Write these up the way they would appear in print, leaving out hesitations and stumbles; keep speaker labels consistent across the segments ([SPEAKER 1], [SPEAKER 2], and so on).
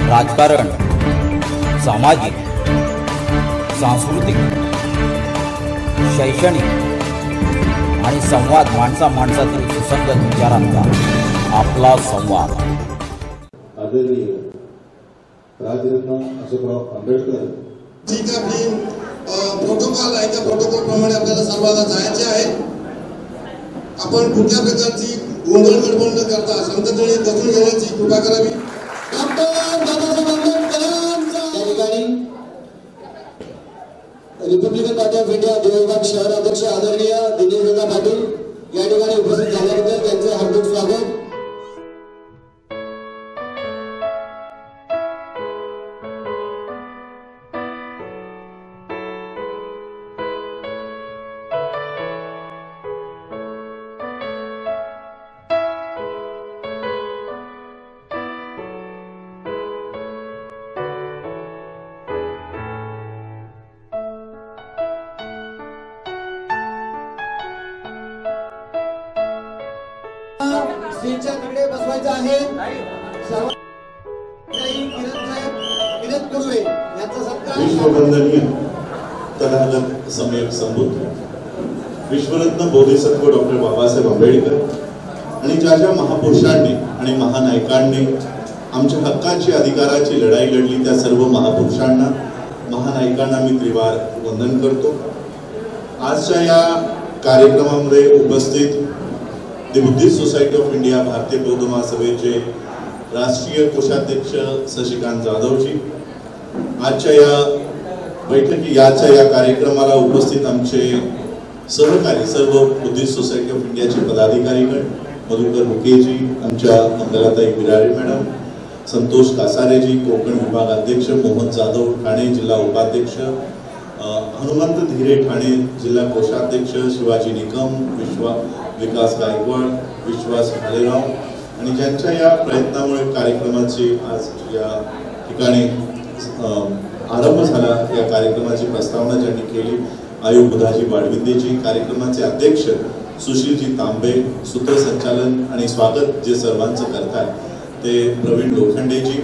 [SPEAKER 1] राजकारण, सामाजिक, सांस्कृतिक, शैक्षणिक आणि संवाद माणसातील सुसंगत विचारांचा आपला संवाद।
[SPEAKER 2] आदरणीय राजरत्न अशोकराव आंबेडकर
[SPEAKER 3] जी काही प्रोटोकॉल आहे त्या प्रोटोकॉल प्रमाणे आपल्याला सर्वांना जायचे आहे। आपण कुठल्या प्रकारची गोंधळ गडबड न करता शांततेने बसून घेण्याची कृपा करावी। Republican party of India Devbag शहर अध्यक्ष आदरणीय दिनेश पाटील या ठिकाणी उपस्थित झाल्याबद्दल त्यांचे हार्दिक स्वागत। स्टेजच्या तिकडे बसवायचं आहे। किरण कुर्वे यांचा सत्कार।
[SPEAKER 2] विश्ववंदनीय तथागत सम्यक संबुद्ध विश्वरत्न बोधिसत्व डॉक्टर बाबासाहेब आंबेडकर आणि ज्या महापुरुषांनी आणि महानायकांनी आमच्या हक्काची अधिकाराची लढाई लढली त्या सर्व महापुरुषांना महानायकांना मी त्रिवार वंदन करतो। आजच्या या कार्यक्रमामध्ये उपस्थित the Buddhist society of India भारतीय बौद्ध महासभेचे राष्ट्रीय कोषाध्यक्ष शशिकांत जाधवजी, आजच्या या कार्यक्रमाला उपस्थित आमचे सहकारी सर्व बुद्धिस्ट सोसायटी ऑफ इंडियाचे पदाधिकारीगण, मधुकर मुकेजी, आमच्या मंगलाताई बिरारे मॅडम, संतोष कासारेजी, कोकण विभाग अध्यक्ष मोहन जाधव ठाणे जिल्हा उपाध्यक्ष, हनुमंत धीरे ठाणे जिल्हा कोषाध्यक्ष, शिवाजी निकम, विकास गायकवाड, विश्वास भालेराव आणि ज्यांच्या या प्रयत्नामुळे कार्यक्रमाची आज या ठिकाणी आरंभ झाला। या कार्यक्रमाची प्रस्तावना ज्यांनी केली आयुब बुधाजी वाडविंदेजी, कार्यक्रमाचे अध्यक्ष सुशीलजी तांबे, सूत्रसंचालन आणि स्वागत जे सर्वांचं करतात ते प्रवीण लोखंडेजी,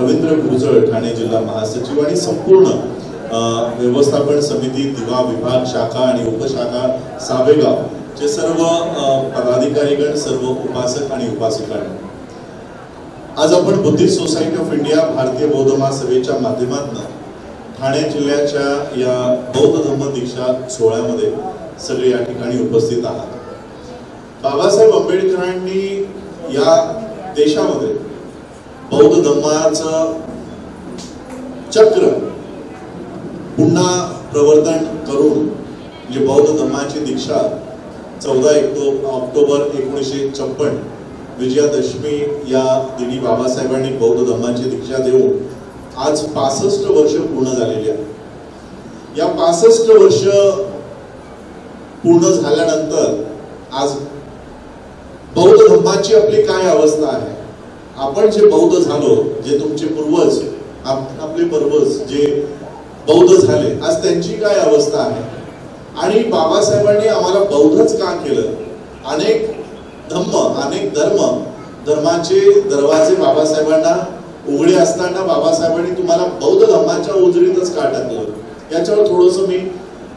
[SPEAKER 2] रवींद्र गुर्जर ठाणे जिल्हा महासचिव आणि संपूर्ण व्यवस्थापन समिती, दिवा विभाग शाखा आणि उपशाखा सावेगाव चे सर्व पदाधिकारीगण, सर्व उपासक आणि उपासिकांना आज आपण बुद्धिस्ट सोसायटी ऑफ इंडिया भारतीय बौद्ध महासभेच्या माध्यमातून ठाणे जिल्ह्याच्या या बौद्ध धम्म दीक्षा सोहळ्यामध्ये सगळे या ठिकाणी उपस्थित आहात। बाबासाहेब आंबेडकरांनी या देशामध्ये बौद्ध धम्माचं चक्र पुन्हा प्रवर्तन करून म्हणजे बौद्ध धम्माची दीक्षा 14 ऑक्टोबर 1956 विजयादशमी या दिनी बाबासाहेबांनी बौद्ध धम्माची दीक्षा देऊन आज 65 वर्ष पूर्ण झालेली आहेत। या 65 वर्ष पूर्ण झाल्यानंतर आज बौद्ध धम्माची आपली काय अवस्था आहे, आपण जे बौद्ध झालो, जे तुमचे पूर्वज आपले पूर्वज जे बौद्ध झाले, आज त्यांची काय अवस्था आहे आणि बाबासाहेबांनी आम्हाला बौद्धच का केलं। अनेक धर्माचे दरवाजे बाबासाहेबांना उघडे असताना बाबासाहेबांनी तुम्हाला बौद्ध धर्माच्या उजळीतच का टाकलं, याच्यावर थोडंसं मी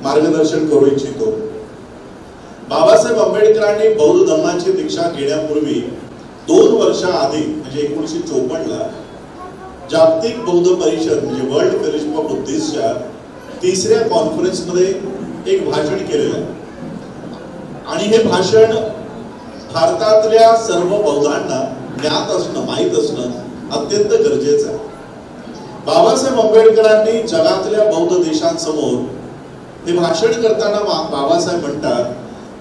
[SPEAKER 2] मार्गदर्शन करू इच्छितो। बाबासाहेब आंबेडकरांनी बौद्ध धर्माची दीक्षा घेण्यापूर्वी 2 वर्षाआधी म्हणजे 1954 ला जागतिक बौद्ध परिषद म्हणजे वर्ल्ड फेलोशिप ऑफ बुद्धिस्टच्या 3ऱ्या कॉन्फरन्समध्ये एक भाषण केलेलं आहे आणि हे भाषण भारतातल्या सर्व बौद्धांना ज्ञात असणं, माहीत असणं अत्यंत गरजेचं आहे। बाबासाहेब आंबेडकरांनी जगातल्या बौद्ध देशांसमोर हे भाषण करताना बाबासाहेब म्हणतात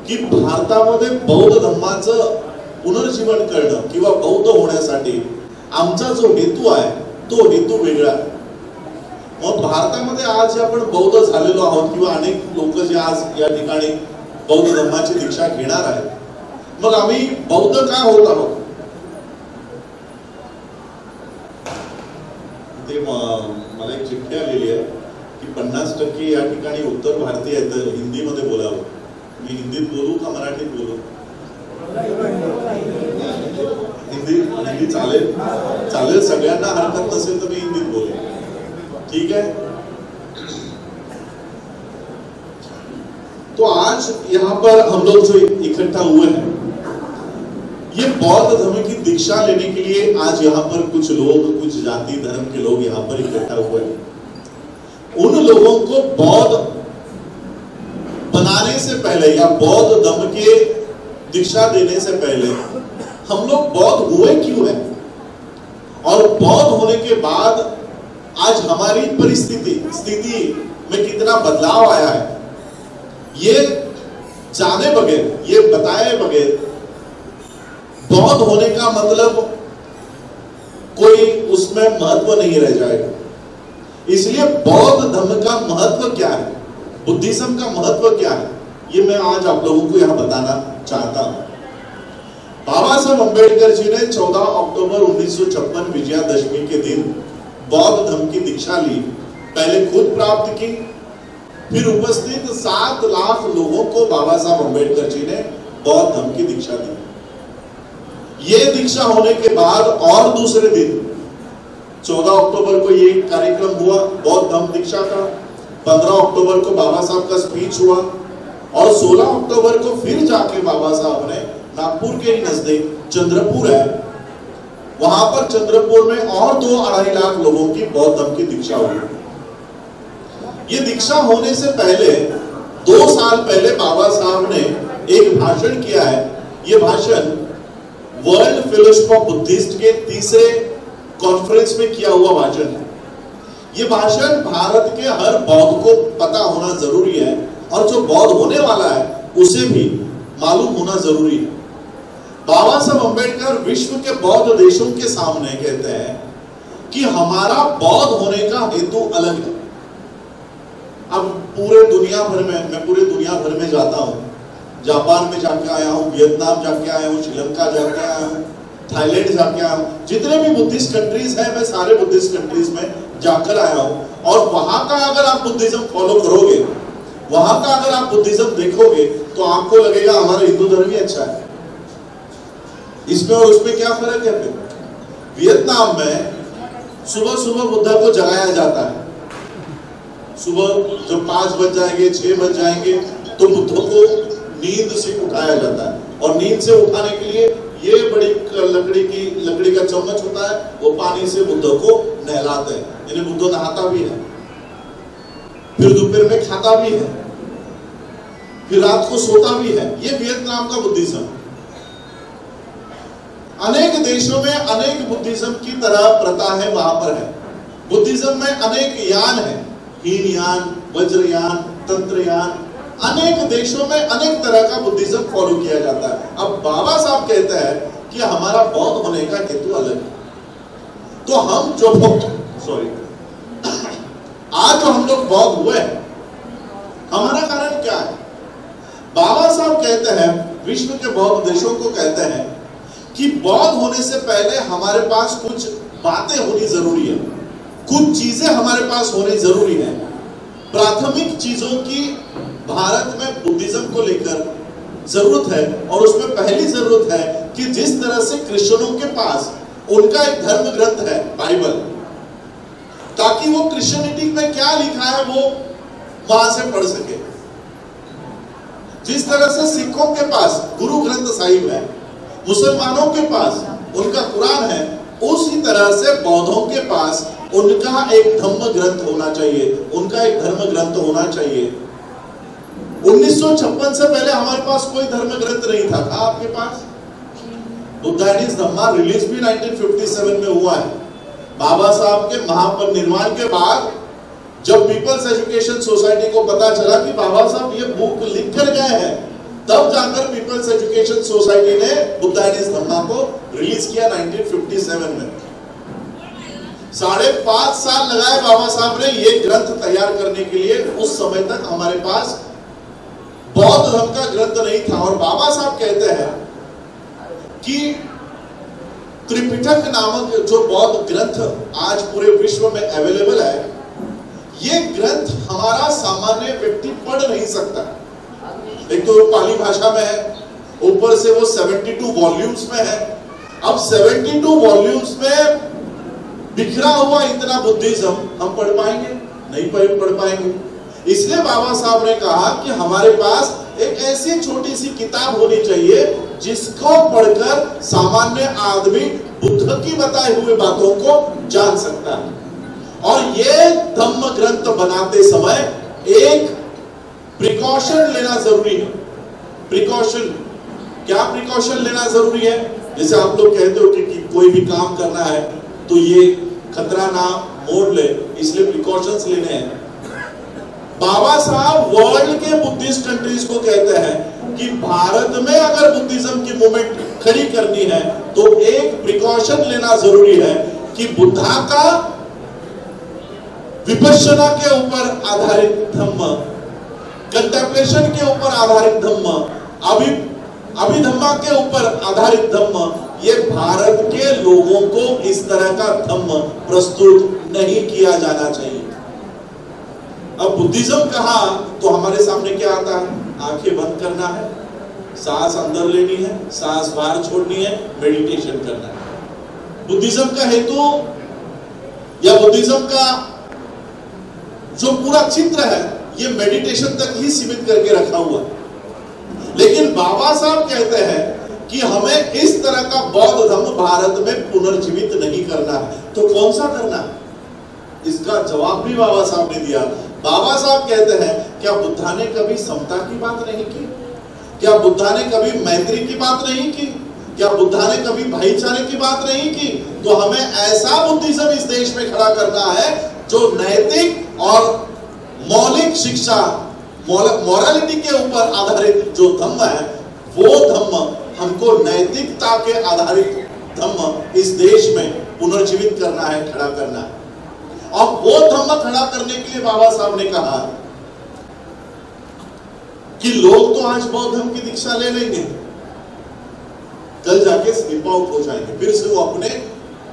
[SPEAKER 2] की भारतामध्ये बौद्ध धर्माचं पुनर्जीवन करणं किंवा बौद्ध होण्यासाठी आमचा जो हेतू आहे तो हेतू वेगळा आहे। मग भारतामध्ये आज आपण बौद्ध झालेलो आहोत किंवा अनेक लोक जे आज या ठिकाणी बौद्ध धर्माची दीक्षा घेणार आहेत, मग आम्ही बौद्ध का होत आहोत? ते मला एक चिठ्ठी आलेली आहे की 50% या ठिकाणी उत्तर भारतीय आहेत, हिंदीमध्ये बोलावं। मी हिंदीत बोलू का मराठीत बोलू? हिंदी हिंदी चालेल चालेल, सगळ्यांना हरकत नसेल तर मी हिंदीत बोलेन, ठीक है। तो आज यहाँ पर हम लोग जो इकट्ठा हुए हैं, ये बौद्ध धर्म की दीक्षा लेने के लिए आज यहाँ पर कुछ लोग, कुछ जाति धर्म के लोग यहाँ पर इकट्ठा हुए हैं। उन लोगों को बौद्ध बनाने से पहले या बौद्ध धर्म के दीक्षा देने से पहले हम लोग बौद्ध हुए क्यों हैं, और बौद्ध होने के बाद आज हमारी स्थिति में कितना बदलाव आया है, ये जाने बगैर, ये बताए बगैर बौद्ध होने का मतलब कोई उसमें महत्व नहीं रह जाएगा। इसलिए बौद्ध धर्म का महत्व क्या है, बुद्धिज्म का महत्व क्या है, ये मैं आज आप लोगों को यहां बताना चाहता हूं। बाबा साहब अंबेडकर जी ने 14 अक्टूबर 1956 विजयादशमी के दिन बौद्ध धर्म की दीक्षा ली। पहले खुद प्राप्त की, फिर उपस्थित 7 लाख लोगों को बाबा साहब अंबेडकर जी ने बौद्ध धर्म की दीक्षा दी। ये दीक्षा होने के बाद और दूसरे दिन 14 अक्टूबर को ये कार्यक्रम हुआ बौद्ध धर्म दीक्षा का, 15 अक्टूबर को बाबा साहब का स्पीच हुआ, और 16 अक्टूबर को फिर जाके बाबा साहब ने नागपुर के ही नजदीक चंद्रपुर है, वहां पर चंद्रपुर में और 2-2.5 लाख लोगों की बौद्ध धर्म की दीक्षा हुई। ये दीक्षा होने से पहले 2 साल पहले बाबा साहब ने एक भाषण किया है। ये भाषण वर्ल्ड फेलोशिप ऑफ बुद्धिस्ट के 3रे कॉन्फ्रेंस में किया हुआ भाषण है। ये भाषण भारत के हर बौद्ध को पता होना जरूरी है, और जो बौद्ध होने वाला है उसे भी मालूम होना जरूरी है। बाबा साहब अंबेडकर विश्व के बौद्ध देशों के सामने कहते हैं कि हमारा बौद्ध होने का हेतु अलग है। अब पूरे दुनिया भर में, मैं पूरे दुनिया भर में जाता हूँ, जापान में जाके आया हूँ, वियतनाम जाके आया हूँ, श्रीलंका जाके आया हूँ, थाईलैंड जाके आया हूँ, जितने भी बुद्धिस्ट कंट्रीज हैं मैं सारे बुद्धिस्ट कंट्रीज में जाकर आया हूँ। और वहां का अगर आप बुद्धिज्म फॉलो करोगे, वहां का अगर आप बुद्धिज्म देखोगे, तो आपको लगेगा हमारा हिंदू धर्म ही अच्छा है। इसमें और उसमें क्या फर्क है? फिर वियतनाम में सुबह सुबह बुद्धा को जगाया जाता है। सुबह जब 5 बज जाएंगे, 6 बज जाएंगे, तो बुद्ध को नींद से उठाया जाता है, और नींद से उठाने के लिए ये बड़ी लकड़ी का चम्मच होता है, वो पानी से बुद्ध को नहलाते हैं। यानी बुद्ध नहाता भी है, फिर दोपहर में खाता भी है, फिर रात को सोता भी है। ये वियतनाम का बुद्धिज्म। अनेक देशों में अनेक बुद्धिज्म की तरह प्रथा है, वहां पर है। बुद्धिज्म में अनेक यान है, हीनयान, वज्रयान, तंत्रयान, अनेक देशों में अनेक तरह का बुद्धिज्म फॉलो किया जाता है। अब बाबा साहब कहते हैं कि हमारा बौद्ध होने का हेतु अलग है। तो हम जो आज जो हम लोग बौद्ध हुए हैं, हमारा कारण क्या है? बाबा साहब कहते हैं, विश्व के बौद्ध देशों को कहते हैं कि बौद्ध होने से पहले हमारे पास कुछ बातें होनी जरूरी है, कुछ चीजें हमारे पास होनी जरूरी है। प्राथमिक चीजों की भारत में बुद्धिज्म को लेकर जरूरत है, और उसमें पहली जरूरत है कि जिस तरह से क्रिश्चियनों के पास उनका एक धर्म ग्रंथ है बाइबल, ताकि वो क्रिश्चियनिटी में क्या लिखा है वो वहां से पढ़ सके। जिस तरह से सिखों के पास गुरु ग्रंथ साहिब है, मुसलमानों के पास उनका कुरान है, उसी तरह से बौद्धों के पास उनका एक धम्म ग्रंथ होना चाहिए, उनका एक धर्म ग्रंथ होना चाहिए। 1956 से पहले हमारे पास कोई धर्म ग्रंथ नहीं था आपके पास? Buddha and his Dhamma release भी 1957 में हुआ है। बाबा साहब के महापरिनिर्वाण के बाद जब पीपल्स एजुकेशन सोसाइटी को पता चला कि बाबा साहब ये बुक लिख कर गए हैं, तब जाकर पीपल्स एजुकेशन सोसाइटी ने बुद्धा एंड हिज धम्मा को रिलीज किया 1957 में। 5.5 साल लगाए बाबा साहब ने ये ग्रंथ तैयार करने के लिए। उस समय तक हमारे पास बौद्ध धर्म का ग्रंथ नहीं था। और बाबा साहब कहते हैं कि त्रिपिटक नामक जो बौद्ध ग्रंथ आज पूरे विश्व में अवेलेबल है, ये ग्रंथ हमारा सामान्य व्यक्ति पढ़ नहीं सकता। एक तो पाली भाषा में है, ऊपर से वो 72 वॉल्यूम्स में है, अब 72 वॉल्यूम्स में बिखरा हुआ इतना बुद्धिज्म हम पढ़ पाएंगे? नहीं पढ़ पाएंगे। इसलिए बाबा साहब ने कहा कि हमारे पास एक ऐसी छोटी सी किताब होनी चाहिए जिसको पढ़कर सामान्य आदमी बुद्ध की बताए हुए बातों को जान सकता है। और ये धम्म ग्रंथ बनाते समय एक प्रिकॉशन लेना जरूरी है। प्रिकॉशन, क्या प्रिकॉशन लेना जरूरी है? जैसे आप लोग कहते हो कि कोई भी काम करना है तो ये खतरा ना मोड़ ले, इसलिए प्रिकॉशंस लेने हैं। बाबा साहब वर्ल्ड के बुद्धिस्ट कंट्रीज को कहते हैं कि भारत में अगर बुद्धिज्म की मूवमेंट खड़ी करनी है तो एक प्रिकॉशन लेना जरूरी है कि बुद्धा का विपश्यना के ऊपर आधारित धम्म, कंटेम्पलेशन के ऊपर आधारित धम्म, अभिधम्मा के ऊपर आधारित धम्म, ये भारत के लोगों को इस तरह का धम्म प्रस्तुत नहीं किया जाना चाहिए। अब बुद्धिज्म कहा तो हमारे सामने क्या आता है? आंखें बंद करना है, सांस अंदर लेनी है, सांस बाहर छोड़नी है, मेडिटेशन करना है। बुद्धिज्म का हेतु या बुद्धिज्म का जो पूरा चित्र है ये मेडिटेशन तक ही सीमित करके रखा हुआ है। लेकिन बाबा साहब कहते हैं कि हमें इस तरह का बौद्ध धर्म भारत में पुनर्जीवित नहीं करना है। तो कौन सा करना है? इसका जवाब भी बाबा साहब ने दिया। बाबा साहब कहते हैं, क्या बुद्धा ने कभी समता की बात नहीं की? क्या बुद्धा ने कभी मैत्री की बात नहीं की? क्या बुद्धा ने कभी भाईचारे की बात नहीं की? तो हमें ऐसा बुद्धिज्म इस देश में खड़ा करना है जो नैतिक और मौलिक शिक्षा, मोरालिटी के ऊपर आधारित जो धम्म है, वो धम्म हमको नैतिकता के आधारित धम्म इस देश में पुनर्जीवित करना है, खड़ा करना है। और वो धम्म खड़ा करने के लिए बाबा साहब ने कहा कि लोग तो आज बौद्ध धर्म की दीक्षा ले लेंगे, कल जाके स्लिप आउट हो जाएंगे, फिर से वो अपने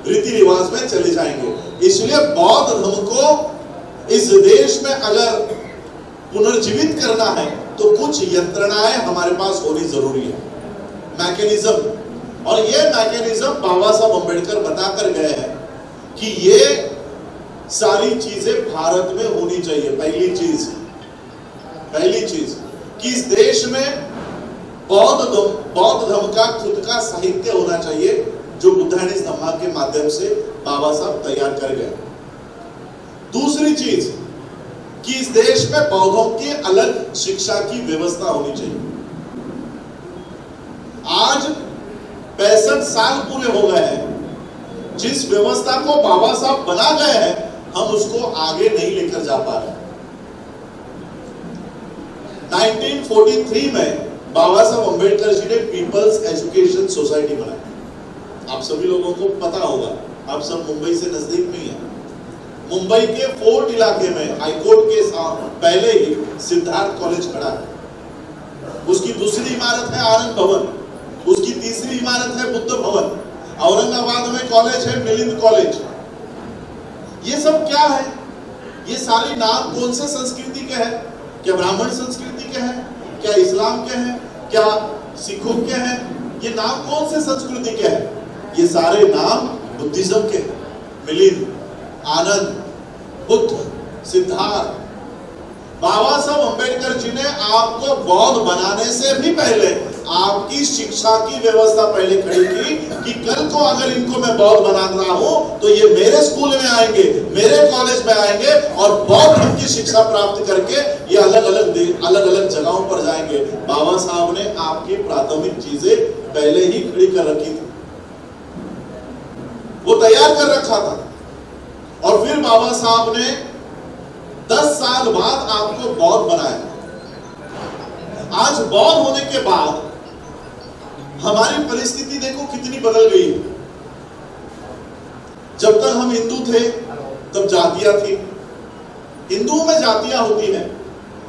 [SPEAKER 2] रीति रिवाज में चले जाएंगे। इसलिए बौद्ध धर्म को इस देश में अगर पुनर्जीवित करना है तो कुछ यंत्रणाएं हमारे पास होनी जरूरी है, मैकेनिज्म। और ये मैकेनिज्म बाबा साहब अम्बेडकर बताकर गए हैं कि ये सारी चीजें भारत में होनी चाहिए। पहली चीज कि इस देश में बौद्ध धर्म का खुद का साहित्य होना चाहिए जो बुद्धानिस्ट धम्मा के माध्यम से बाबा साहब तैयार कर गए। दूसरी चीज कि इस देश में बौद्धों की अलग शिक्षा की व्यवस्था होनी चाहिए। आज 65 साल पूरे हो गए हैं, जिस व्यवस्था को बाबा साहब बना गए हैं हम उसको आगे नहीं लेकर जा पा रहे। 1943 में बाबा साहब अम्बेडकर जी ने पीपल्स एजुकेशन सोसाइटी बनाई। आप सभी लोगों को पता होगा, आप सब मुंबई से नजदीक में ही है। मुंबई के फोर्ट इलाके में हाईकोर्ट के पहले ही सिद्धार्थ कॉलेज खड़ा है। उसकी दूसरी इमारत है आनंद भवन, उसकी तीसरी इमारत है बुद्ध भवन। औरंगाबाद में कॉलेज है मिलिंद कॉलेज। ये सब क्या है? ये सारे नाम कौन से संस्कृति के हैं? क्या ब्राह्मण संस्कृति के हैं? क्या इस्लाम के हैं? क्या सिखों के हैं? ये नाम कौन से संस्कृति के हैं? ये सारे नाम बुद्धिज्म के हैं। मिलिंद, आनंद, बुद्ध, सिद्धार्थ। बाबा साहब अम्बेडकर जी ने आपको बौद्ध बनाने से भी पहले आपकी शिक्षा की व्यवस्था पहले खड़ी की कि कल को अगर इनको मैं बौद्ध बना रहा हूं तो ये मेरे स्कूल में आएंगे, मेरे कॉलेज में आएंगे और बौद्ध धर्म की शिक्षा प्राप्त करके ये अलग अलग जगहों पर जाएंगे। बाबा साहब ने आपकी प्राथमिक चीजें पहले ही खड़ी कर रखी थी, वो तैयार कर रखा था। और फिर बाबा साहब ने 10 साल बाद आपको बौद्ध बनाया। आज बौद्ध होने के बाद हमारी परिस्थिति देखो कितनी बदल गई है। जब तक हम हिंदू थे तब जातियां थी, हिंदुओं में जातियां होती हैं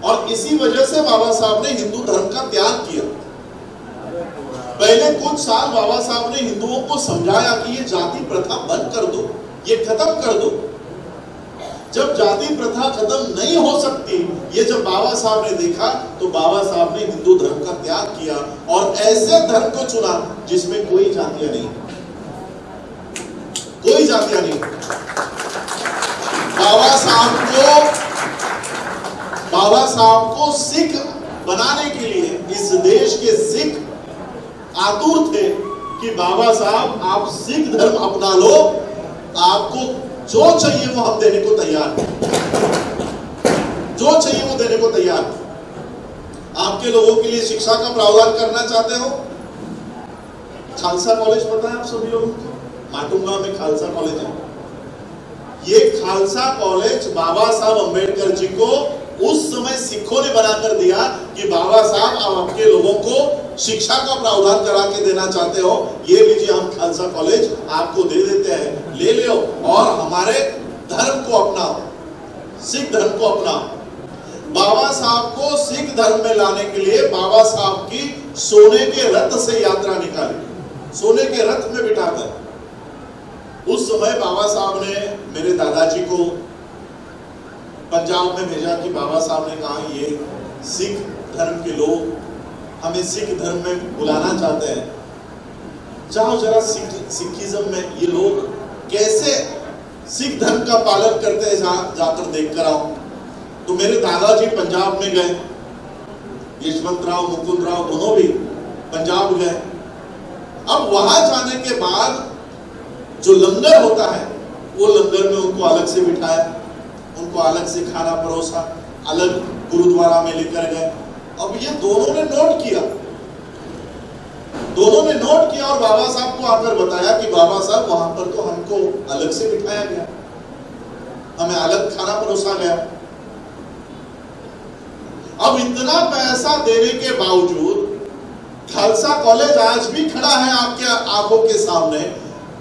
[SPEAKER 2] और इसी वजह से बाबा साहब ने हिंदू धर्म का त्याग किया। पहले कुछ साल बाबा साहब ने हिंदुओं को समझाया कि ये जाति प्रथा बंद कर दो, ये खत्म कर दो। जब जाति प्रथा खत्म नहीं हो सकती, ये जब बाबा साहब ने देखा तो बाबा साहब ने हिंदू धर्म का त्याग किया और ऐसे धर्म को चुना जिसमें कोई जातियां नहीं। साहब को सिख बनाने के लिए इस देश के सिख आतुर थे कि बाबा साहब आप सिख धर्म अपना लो, आपको जो चाहिए वो हम देने को तैयार हैं, जो चाहिए वो देने को तैयार हैं। आपके लोगों के लिए शिक्षा का प्रावधान करना चाहते हो, खालसा कॉलेज पता है आप सभी लोगों को? माटुंगा में खालसा कॉलेज है। ये खालसा कॉलेज बाबा साहब अंबेडकर जी को उस समय सिखों ने बनाकर दिया कि बाबा साहब आप आपके लोगों को शिक्षा का प्रावधान करा के देना चाहते हो, ये लीजिए हम खालसा कॉलेज आपको दे देते हैं, ले लो और हमारे धर्म को अपनाओ, सिख धर्म को अपनाओ। बाबा साहब को सिख धर्म में लाने के लिए बाबा साहब की सोने के रथ से यात्रा निकाली, सोने के रथ में बिठाकर। उस समय बाबा साहब ने मेरे दादाजी को पंजाब में भेजा कि बाबा साहब ने कहा ये सिख धर्म के लोग हमें सिख धर्म में बुलाना चाहते हैं, जाओ जरा सिखिज्म में ये लोग कैसे सिख धर्म का पालन करते हैं जाकर देख कर आओ। तो मेरे दादाजी पंजाब में गए, यशवंत राव मुकुंद राव दोनों भी पंजाब गए। अब वहां जाने के बाद जो लंगर होता है वो लंगर में उनको अलग से बिठाया, उनको अलग से खाना परोसा, अलग गुरुद्वारा में लेकर गए। अब ये दोनों ने नोट किया, दोनों ने नोट किया और बाबा साहब को आकर बताया कि बाबा साहब वहां पर तो हमको अलग से बिठाया गया, हमें अलग खाना परोसा गया। अब इतना पैसा देने के बावजूद खालसा कॉलेज आज भी खड़ा है आपके आंखों के सामने,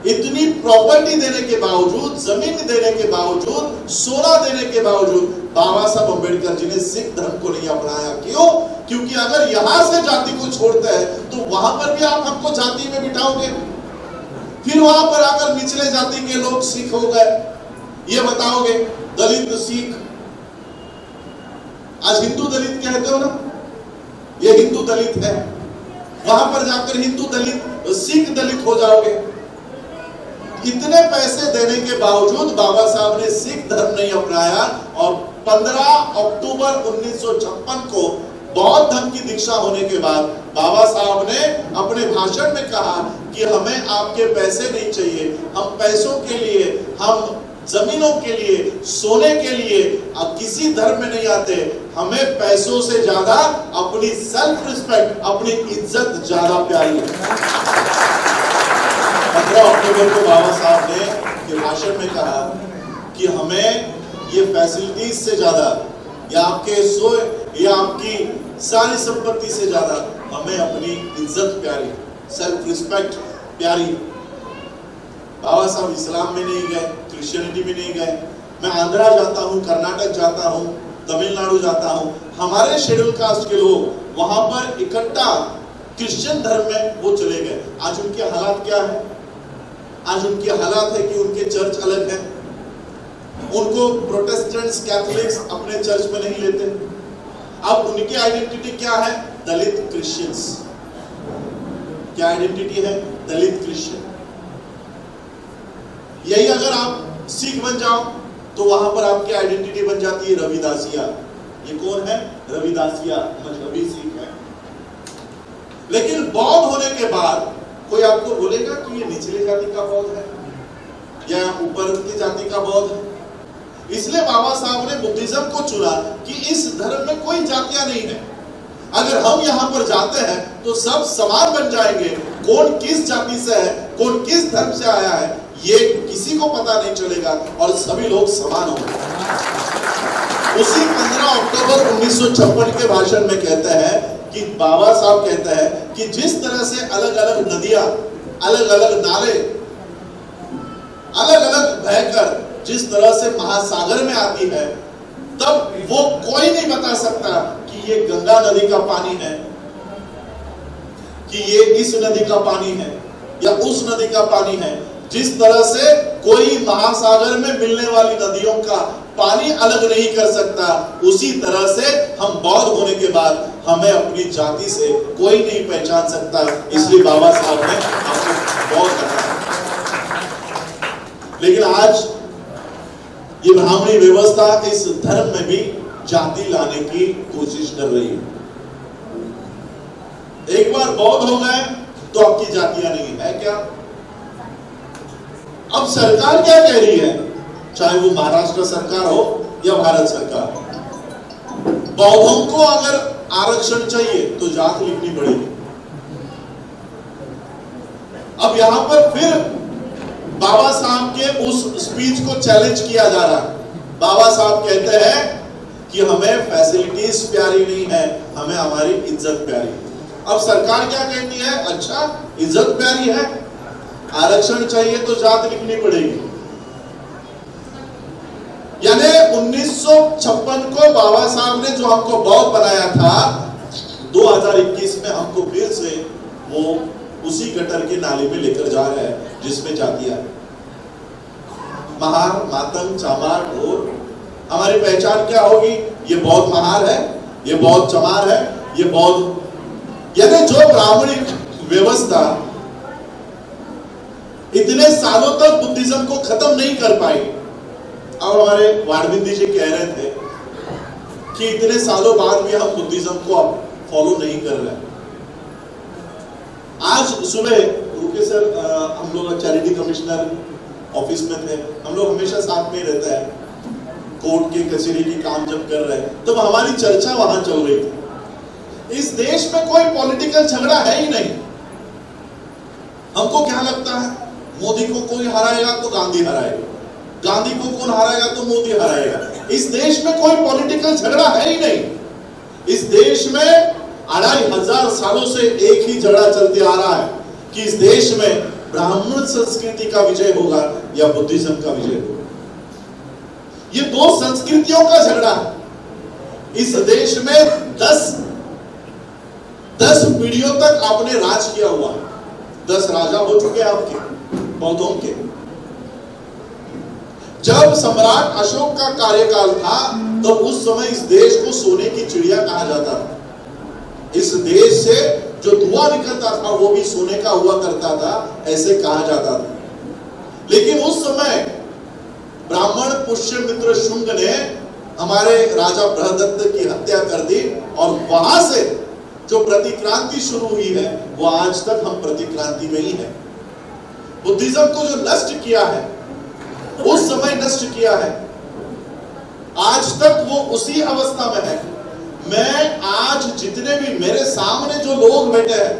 [SPEAKER 2] इतनी प्रॉपर्टी देने के बावजूद, जमीन देने के बावजूद, सोना देने के बावजूद बाबा साहब अंबेडकर जी ने सिख धर्म को नहीं अपनाया। क्यों? क्योंकि अगर यहां से जाति को छोड़ते हैं तो वहां पर भी आप हमको जाति में बिठाओगे, फिर वहां पर आकर निचले जाति के लोग सिख हो गए, ये बताओगे। दलित सिख, आज हिंदू दलित कहते हो ना, ये हिंदू दलित है, वहां पर जाकर हिंदू दलित सिख दलित हो जाओगे। इतने पैसे देने के बावजूद बाबा साहब ने सिख धर्म नहीं अपनाया और 15 अक्टूबर 1956 को बौद्ध धर्म की दीक्षा होने के बाद बाबा साहब ने अपने भाषण में कहा कि हमें आपके पैसे नहीं चाहिए, हम पैसों के लिए, हम जमीनों के लिए, सोने के लिए अब किसी धर्म में नहीं आते, हमें पैसों से ज्यादा अपनी सेल्फ रिस्पेक्ट, अपनी इज्जत ज्यादा प्यारी है। 15 अक्टूबर को बाबा साहब ने के भाषण में कहा कि हमें ये फैसिलिटीज से ज्यादा या आपके सोए या आपकी सारी संपत्ति से ज्यादा हमें अपनी इज्जत प्यारी, सेल्फ रिस्पेक्ट प्यारी। बाबा साहब इस्लाम में नहीं गए, क्रिश्चियनिटी में नहीं गए। मैं आंध्रा जाता हूँ, कर्नाटक जाता हूँ, तमिलनाडु जाता हूँ, हमारे शेड्यूल कास्ट के लोग वहां पर इकट्ठा क्रिश्चियन धर्म में वो चले गए। आज उनके हालात क्या है? आज उनके हालात है कि उनके चर्च अलग है, उनको प्रोटेस्टेंट्स कैथोलिक्स अपने चर्च में नहीं लेते। अब उनकी आइडेंटिटी क्या है? दलित क्रिश्चियंस। क्या आइडेंटिटी है? दलित क्रिश्चियन। यही अगर आप सिख बन जाओ तो वहां पर आपकी आइडेंटिटी बन जाती है रविदासिया। ये कौन है? रविदासिया मजहबी सिख है। लेकिन बौद्ध होने के बाद कोई आपको बोलेगा कि ये निचले जाति का बौद्ध है या ऊपर की जाति का बौद्ध है। इसलिए बाबा साहब ने बुद्धिज्म को चुना कि इस धर्म में कोई जातियां नहीं है। अगर हम यहाँ पर जाते हैं तो सब समान बन जाएंगे। कौन किस जाति से है, कौन किस धर्म से आया है, ये किसी को पता नहीं चलेगा और सभी लोग समान होंगे। उसी 15 अक्टूबर 1956 के भाषण में कहते हैं कि बाबा साहब कहते हैं कि जिस तरह से अलग अलग नदियां, अलग अलग नाले अलग अलग बहकर जिस तरह से महासागर में आती है, तब वो कोई नहीं बता सकता कि ये गंगा नदी का पानी है, कि ये इस नदी का पानी है या उस नदी का पानी है। जिस तरह से कोई महासागर में मिलने वाली नदियों का पानी अलग नहीं कर सकता, उसी तरह से हम बौद्ध होने के बाद हमें अपनी जाति से कोई नहीं पहचान सकता। इसलिए बाबा साहब ने आपको बौद्ध कहा। लेकिन आज ये ब्राह्मणी व्यवस्था इस धर्म में भी जाति लाने की कोशिश कर रही है। एक बार बौद्ध हो गए तो आपकी जातियां नहीं है क्या? अब सरकार क्या कह रही है, चाहे वो महाराष्ट्र सरकार हो या भारत सरकार, बौद्धों को अगर आरक्षण चाहिए तो जात लिखनी पड़ेगी। अब यहां पर फिर बाबा साहब के उस स्पीच को चैलेंज किया जा रहा है। बाबा साहब कहते हैं कि हमें फैसिलिटीज प्यारी नहीं है, हमें हमारी इज्जत प्यारी। अब सरकार क्या कहती है, अच्छा इज्जत प्यारी है, आरक्षण चाहिए तो जात लिखनी पड़ेगी। यानी 1956 को बाबा साहब ने जो हमको बौद्ध बनाया था, 2021 में हमको फिर से वो उसी गटर के नाले में लेकर जा रहे हैं जिसमें जातियां महार, मातंग, चामार, ढोर। हमारी पहचान क्या होगी? ये बौद्ध महार है, ये बौद्ध चमार है, ये बौद्ध। यानी जो ब्राह्मणी व्यवस्था इतने सालों तक बुद्धिज्म को खत्म नहीं कर पाई। अब हमारे वाड़बिंदी जी कह रहे थे कि इतने सालों बाद भी हम बुद्धिज्म को अब फॉलो नहीं कर रहे। आज सुबह रुके सर, हम लोग चैरिटी कमिश्नर ऑफिस में थे, हम लोग हमेशा साथ में रहते हैं, कोर्ट के कचहरी की काम जब कर रहे हैं तब हमारी चर्चा वहां चल रही थी। इस देश में कोई पॉलिटिकल झगड़ा है ही नहीं। हमको क्या लगता है, मोदी को कोई हराएगा तो गांधी हराएगा, गांधी को कौन हराएगा तो मोदी हराएगा। इस देश में कोई पॉलिटिकल झगड़ा है ही नहीं। इस देश में 2500 सालों से एक ही झगड़ा चलते आ रहा है कि इस देश में ब्राह्मण संस्कृति का विजय होगा या बुद्धिज्म का विजय होगा। ये दो संस्कृतियों का झगड़ा है। इस देश में 10 पीढ़ियों तक आपने राज किया हुआ, 10 राजा हो चुके आपके बौद्धों के। जब सम्राट अशोक का कार्यकाल था तो उस समय इस देश को सोने की चिड़िया कहा जाता था। इस देश से जो धुआं निकलता था वो भी सोने का हुआ करता था, ऐसे कहा जाता था। लेकिन उस समय ब्राह्मण पुष्यमित्र शुंग ने हमारे राजा बृहदत्त की हत्या कर दी और वहां से जो प्रतिक्रांति शुरू हुई है वो आज तक हम प्रतिक्रांति में ही है। बुद्धिज्म को जो नष्ट किया है उस समय नष्ट किया है, आज तक वो उसी अवस्था में है। मैं आज जितने भी मेरे सामने जो लोग बैठे हैं,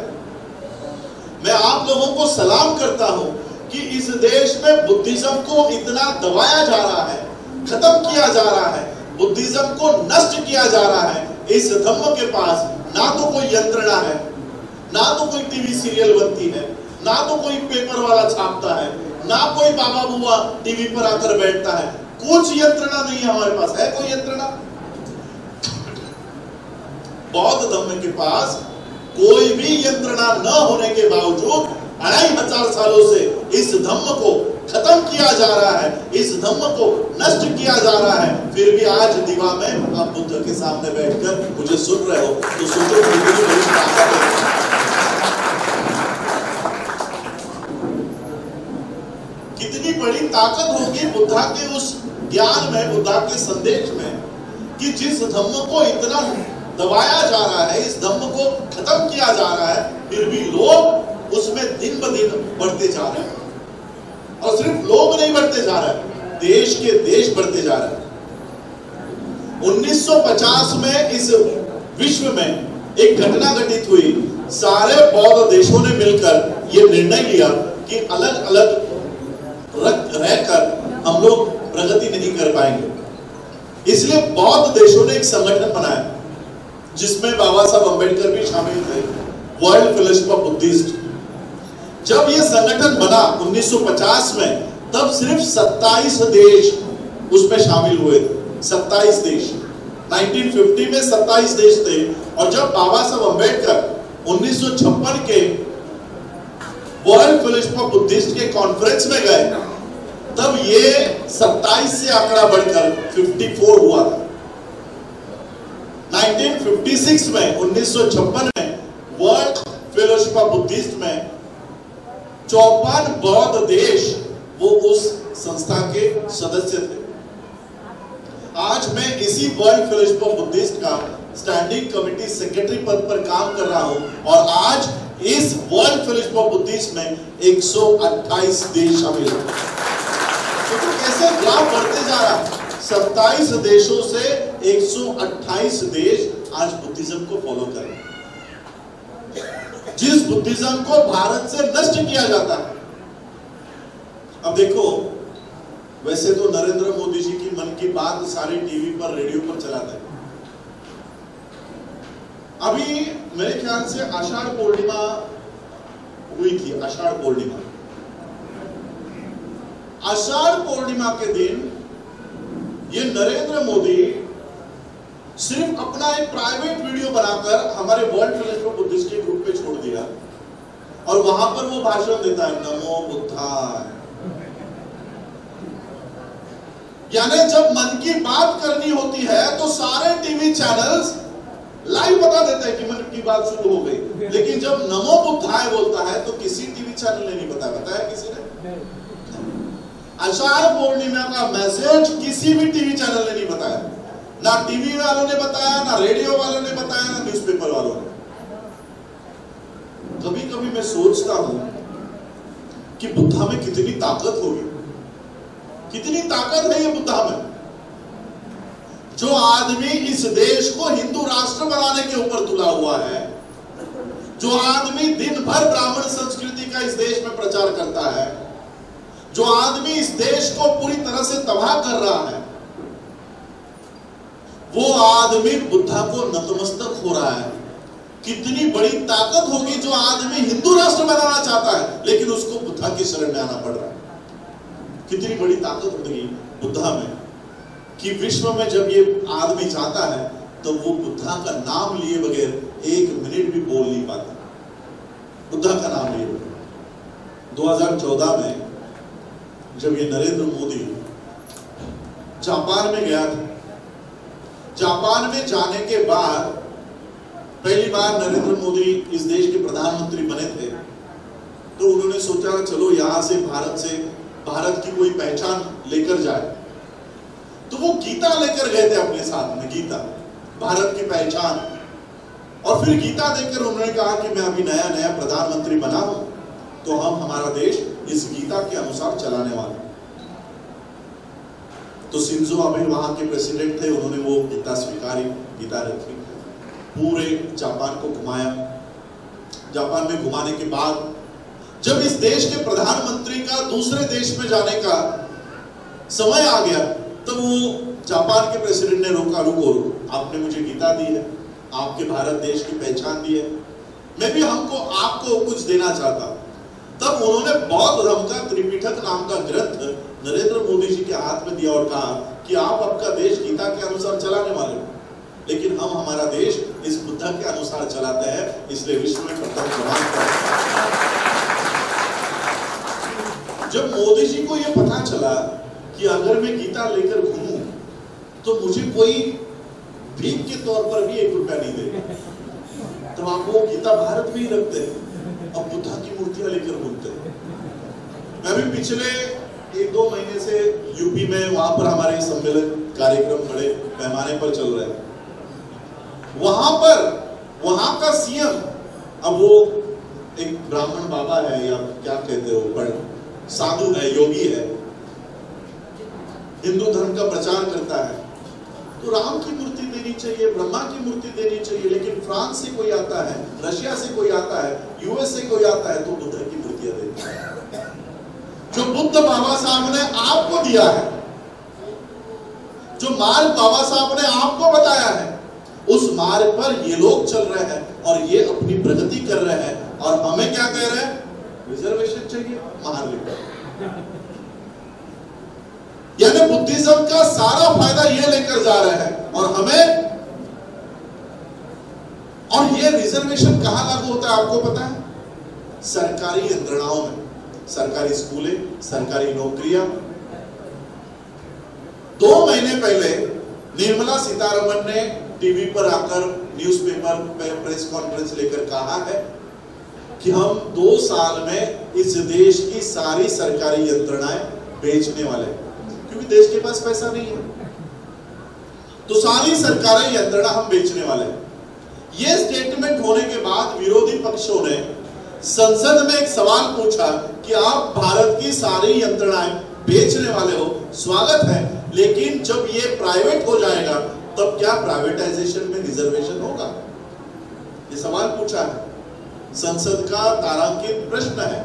[SPEAKER 2] मैं आप लोगों को सलाम करता हूं कि इस देश में बुद्धिज्म को इतना दबाया जा रहा है, खत्म किया जा रहा है, बुद्धिज्म को नष्ट किया जा रहा है। इस धम्म के पास ना तो कोई यंत्रणा है, ना तो कोई टीवी सीरियल बनती है, ना तो कोई पेपर वाला छापता है, ना कोई बाबा बुआ टीवी पर आकर बैठता है। कुछ यंत्रणा नहीं है हमारे पास। है कोई यंत्रणा? बौद्ध धर्म के पास कोई भी यंत्रणा न होने के बावजूद 2500 सालों से इस धम्म को खत्म किया जा रहा है, इस धम्म को नष्ट किया जा रहा है। फिर भी आज दीवा में आप बुद्ध के सामने बैठकर मुझे सुन रहे हो तो सोचो कितनी बड़ी ताकत है। कितनी बड़ी ताकत होगी बुद्धा के उस ज्ञान में, बुद्धा के संदेश में कि जिस धम्म को इतना दबाया जा रहा है, इस धम्म को खत्म किया जा रहा है, फिर भी लोग उसमें दिन ब दिन बढ़ते जा रहे हैं। और सिर्फ लोग नहीं बढ़ते जा रहे हैं, देश के देश बढ़ते जा रहे हैं। 1950 में इस विश्व में एक घटना घटित हुई। सारे बौद्ध देशों ने मिलकर यह निर्णय लिया कि अलग अलग रहकर हम लोग प्रगति नहीं कर पाएंगे। इसलिए बौद्ध देशों ने एक संगठन बनाया जिसमें बाबा साहब अंबेडकर भी शामिल थे, वर्ल्ड फेलोशिप ऑफ बुद्धिस्ट। जब यह संगठन बना 1950 में, तब सिर्फ 27 देश उसमें शामिल हुए थे। 27 देश। 1950 में 27 देश थे और जब बाबा साहब अंबेडकर 1956 के वर्ल्ड फेलोशिप ऑफ बुद्धिस्ट के कॉन्फ्रेंस में गए, तब ये 27 से आंकड़ा बढ़कर 54 हुआ था। 1956 में 1956 में वर्ल्ड फेलोशिप ऑफ बुद्धिस्ट में 54 बौद्ध देश वो उस संस्था के सदस्य थे। आज मैं इसी वर्ल्ड फेलोशिप ऑफ बुद्धिस्ट का स्टैंडिंग कमेटी सेक्रेटरी पद पर काम कर रहा हूं और आज इस वर्ल्ड फेलोशिप ऑफ बुद्धिस्ट में 128 देश शामिल हैं। तो कैसे ग्राफ बढ़ते जा रहा है, 27 देशों से 128 देश आज बुद्धिज्म को फॉलो कर रहे हैं। जिस बुद्धिज्म को भारत से नष्ट किया जाता है। अब देखो, वैसे तो नरेंद्र मोदी जी की मन की बात सारे टीवी पर, रेडियो पर चलाते हैं। अभी मेरे ख्याल से आषाढ़ पूर्णिमा हुई थी, आषाढ़ पूर्णिमा। आषाढ़ पूर्णिमा के दिन ये नरेंद्र मोदी सिर्फ अपना एक प्राइवेट वीडियो बनाकर हमारे वर्ल्ड फेलोशिप ऑफ बुद्धिस्ट के ग्रुप पे छोड़ दिया और वहां पर वो भाषण देता है, नमो बुद्धाय। यानी जब मन की बात करनी होती है तो सारे टीवी चैनल्स लाइव बता देते हैं कि मन की बात शुरू हो गई, लेकिन जब नमो बुद्धाय बोलता है तो किसी टीवी चैनल ने नहीं बताया किसी ने। आषाढ़ पूर्णिमा का मैसेज किसी भी टीवी चैनल ने नहीं बताया, ना टीवी वालों ने बताया, ना रेडियो वालों ने बताया, ना न्यूज़पेपर वालों ने। कभी कभी मैं सोचता हूं कि बुद्धा में कितनी ताकत होगी, कितनी ताकत है ये बुद्धा में। जो आदमी इस देश को हिंदू राष्ट्र बनाने के ऊपर तुला हुआ है, जो आदमी दिन भर ब्राह्मण संस्कृति का इस देश में प्रचार करता है, जो आदमी इस देश को पूरी तरह से तबाह कर रहा है, वो आदमी बुद्धा को नतमस्तक हो रहा है। कितनी बड़ी ताकत होगी जो आदमी हिंदू राष्ट्र बनाना चाहता है लेकिन उसको बुद्धा की शरण में आना पड़ रहा है। कितनी बड़ी ताकत होगी बुद्धा में कि विश्व में जब ये आदमी जाता है तो वो बुद्धा का नाम लिए बगैर 1 मिनट भी बोल नहीं पाता। बुद्धा का नाम लिए बगैर 2014 में जब ये नरेंद्र मोदी जापान में गया था, जापान में जाने के बाद पहली बार नरेंद्र मोदी इस देश के प्रधानमंत्री बने थे, तो उन्होंने सोचा चलो यहां से भारत की कोई पहचान लेकर जाए। तो वो गीता लेकर गए थे अपने साथ में, गीता भारत की पहचान। और फिर गीता देकर उन्होंने कहा कि मैं अभी नया नया प्रधानमंत्री बना हूं तो हम हमारा देश इस गीता के अनुसार चलाने वाले। तो शिंजो अबे वहां के प्रेसिडेंट थे, उन्होंने वो गीता स्वीकारी, गीता रखी, पूरे जापान को घुमाया। जापान में घुमाने के बाद जब इस देश के प्रधानमंत्री का दूसरे देश में जाने का समय आ गया तो वो जापान के प्रेसिडेंट ने रोका, रुको, आपने मुझे गीता दी है, आपके भारत देश की पहचान दी है, मैं भी आपको कुछ देना चाहता। तब उन्होंने बौद्ध धर्म का त्रिपिटक नाम का ग्रंथ नरेंद्र मोदी जी के हाथ में दिया और कहा कि आप आपका देश गीता के अनुसार चलाने वाले हो, लेकिन हम हमारा देश इस बुद्धा के अनुसार चलाते हैं, इसलिए विश्व में प्रथम क्रमांक पर। जब मोदी जी को यह पता चला कि अगर मैं गीता लेकर घूमूं तो मुझे कोई भीख के तौर पर भी 1 रुपया नहीं देगा, तो आप वो गीता भारत में ही रखते हैं, अब बुद्धा की मूर्तियां लेकर घूमते हैं। मैं भी पिछले 1-2 महीने से यूपी में, वहां पर हमारे सम्मेलन कार्यक्रम बड़े पैमाने पर चल रहे हैं। वहां का सीएम, अब वो एक ब्राह्मण बाबा है या क्या कहते हो, पर साधु है, योगी है, हिंदू धर्म का प्रचार करता है, तो राम की मूर्ति देनी चाहिए, ब्रह्मा की मूर्ति देनी चाहिए, लेकिन फ्रांस से कोई आता है, रशिया से कोई आता है, यूएस से कोई आता है तो बुद्ध की मूर्तियां देते हैं। जो बुद्ध बाबा साहब ने आपको दिया है, जो मार्ग बाबा साहब ने आपको बताया है, उस मार्ग पर ये लोग चल रहे हैं और ये अपनी प्रगति कर रहे हैं, और हमें क्या कह रहे हैं, रिजर्वेशन चाहिए महालिंग। यानी बुद्धिज्म का सारा फायदा ये लेकर जा रहे हैं और हमें, और ये रिजर्वेशन कहां लागू होता है आपको पता है? सरकारी यंत्रणाओं में, सरकारी स्कूलें, सरकारी नौकरियां। 2 महीने पहले निर्मला सीतारमण ने टीवी पर आकर, न्यूज़पेपर पर प्रेस कॉन्फ्रेंस लेकर कहा है कि हम 2 साल में इस देश की सारी सरकारी यंत्रणाएं बेचने वाले हैं, क्योंकि देश के पास पैसा नहीं है। तो सारी सरकारी यंत्रणा हम बेचने वाले हैं। यह स्टेटमेंट होने के बाद विरोधी पक्षों ने संसद में एक सवाल पूछा कि आप भारत की सारी यंत्रणाएं बेचने वाले हो, स्वागत है, लेकिन जब ये प्राइवेट हो जाएगा तब क्या प्राइवेटाइजेशन में रिजर्वेशन होगा? ये सवाल पूछा है, संसद का तारांकित प्रश्न है,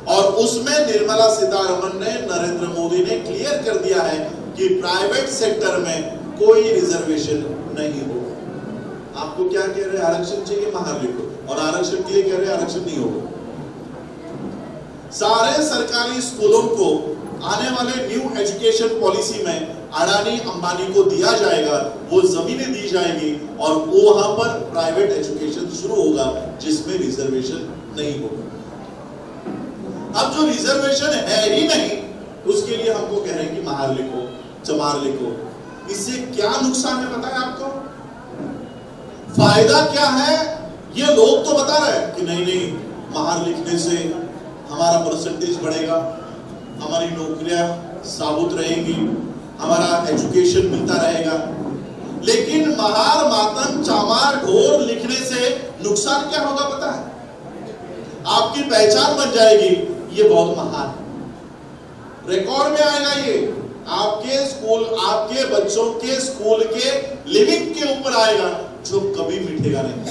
[SPEAKER 2] और उसमें निर्मला सीतारमण ने, नरेंद्र मोदी ने क्लियर कर दिया है कि प्राइवेट सेक्टर में कोई रिजर्वेशन नहीं होगा। आपको क्या कह रहे हैं? आरक्षण चाहिए, बाहर लिखो, और आरक्षण के लिए कह रहे हैं आरक्षण नहीं होगा। सारे सरकारी स्कूलों को आने वाले न्यू एजुकेशन पॉलिसी में अडानी अंबानी को दिया जाएगा, वो जमीनें दी जाएगी और वहां पर प्राइवेट एजुकेशन शुरू होगा जिसमें रिजर्वेशन नहीं होगा। अब जो रिजर्वेशन है ही नहीं, उसके लिए हमको कह रहे हैं कि महार लिखो, चमार लिखो। इससे क्या नुकसान है पता है आपको? फायदा क्या है ये लोग तो बता रहे हैं कि नहीं, महार लिखने से हमारा परसेंटेज बढ़ेगा, हमारी नौकरियां साबुत रहेंगी, हमारा एजुकेशन मिलता रहेगा। लेकिन महार, मातंग, चामार, ढोर लिखने से नुकसान क्या होगा पता है? आपकी पहचान बन जाएगी, ये बहुत महार, रिकॉर्ड में आएगा, ये आपके स्कूल, आपके बच्चों के स्कूल के लिविंग के ऊपर आएगा, जो कभी मिटेगा नहीं।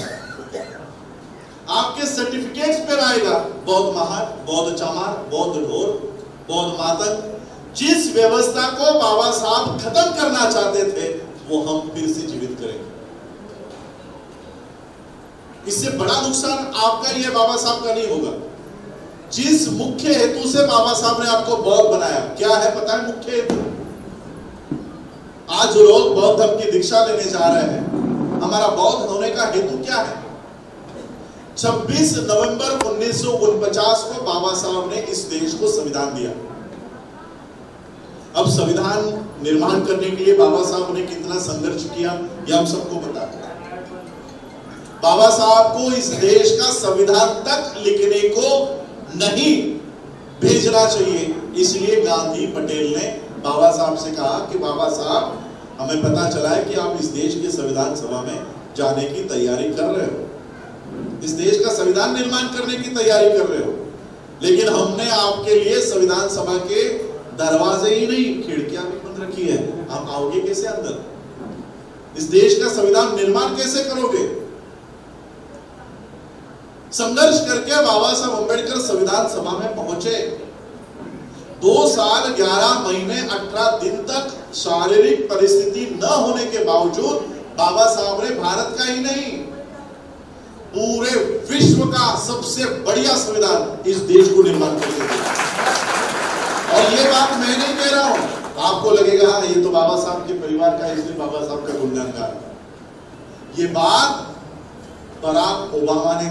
[SPEAKER 2] आपके सर्टिफिकेट्स पर आएगा, बहुत महार, बहुत चामार, बहुत ढोर, बहुत मातंग। जिस व्यवस्था को बाबा साहब खत्म करना चाहते थे वो हम फिर से जीवित करेंगे। इससे बड़ा नुकसान आपका ये बाबा साहब का नहीं होगा। जिस मुख्य हेतु से बाबा साहब ने आपको बौद्ध बनाया, क्या है पता है मुख्य हेतु? आज जो लोग बौद्ध धर्म की दीक्षा लेने जा रहे हैं, हमारा बौद्ध होने का हेतु क्या है? 26 नवंबर 1949 को बाबा साहब ने इस देश को संविधान दिया। अब संविधान निर्माण करने के लिए बाबा साहब ने कितना संघर्ष किया यह हम सबको पता है। बाबा साहब को इस देश का संविधान तक लिखने को नहीं भेजना चाहिए, इसलिए गांधी पटेल ने बाबा साहब से कहा कि बाबा साहब, हमें पता चला है कि आप इस देश के संविधान सभा में जाने की तैयारी कर रहे हो, इस देश का संविधान निर्माण करने की तैयारी कर रहे हो, लेकिन हमने आपके लिए संविधान सभा के दरवाजे ही नहीं, खिड़कियां भी बंद रखी है, आप आओगे कैसे अंदर? इस देश का संविधान निर्माण कैसे करोगे? संघर्ष करके बाबा साहब अम्बेडकर संविधान सभा में पहुंचे। 2 साल 11 महीने 18 दिन तक शारीरिक परिस्थिति न होने के बावजूद बाबा साहब ने भारत का ही नहीं, पूरे विश्व का सबसे बढ़िया संविधान इस देश को निर्माण करके दिया। और ये बात मैं नहीं कह रहा हूं, आपको लगेगा ये तो बाबा साहब के परिवार का, इसलिए बाबा साहब का गुणगान गा। ये बात बराक ओबामा ने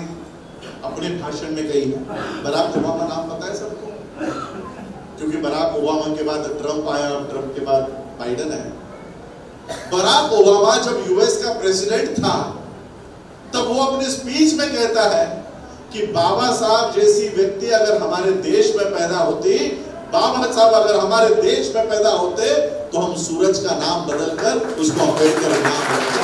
[SPEAKER 2] अपने भाषण में कही है। बराक ओबामा नाम पता है सबको? क्योंकि बराक ओबामा के बाद ट्रंप आया, ट्रंप के बाद बाइडेन है। बराक ओबामा जब यूएस का प्रेसिडेंट था तब वो अपने स्पीच में कहता है कि बाबा साहब जैसी व्यक्ति अगर हमारे देश में पैदा होती, बाबा साहब अगर हमारे देश में पैदा होते तो हम सूरज का नाम बदलकर उसको अम्बेडकर नाम रखते।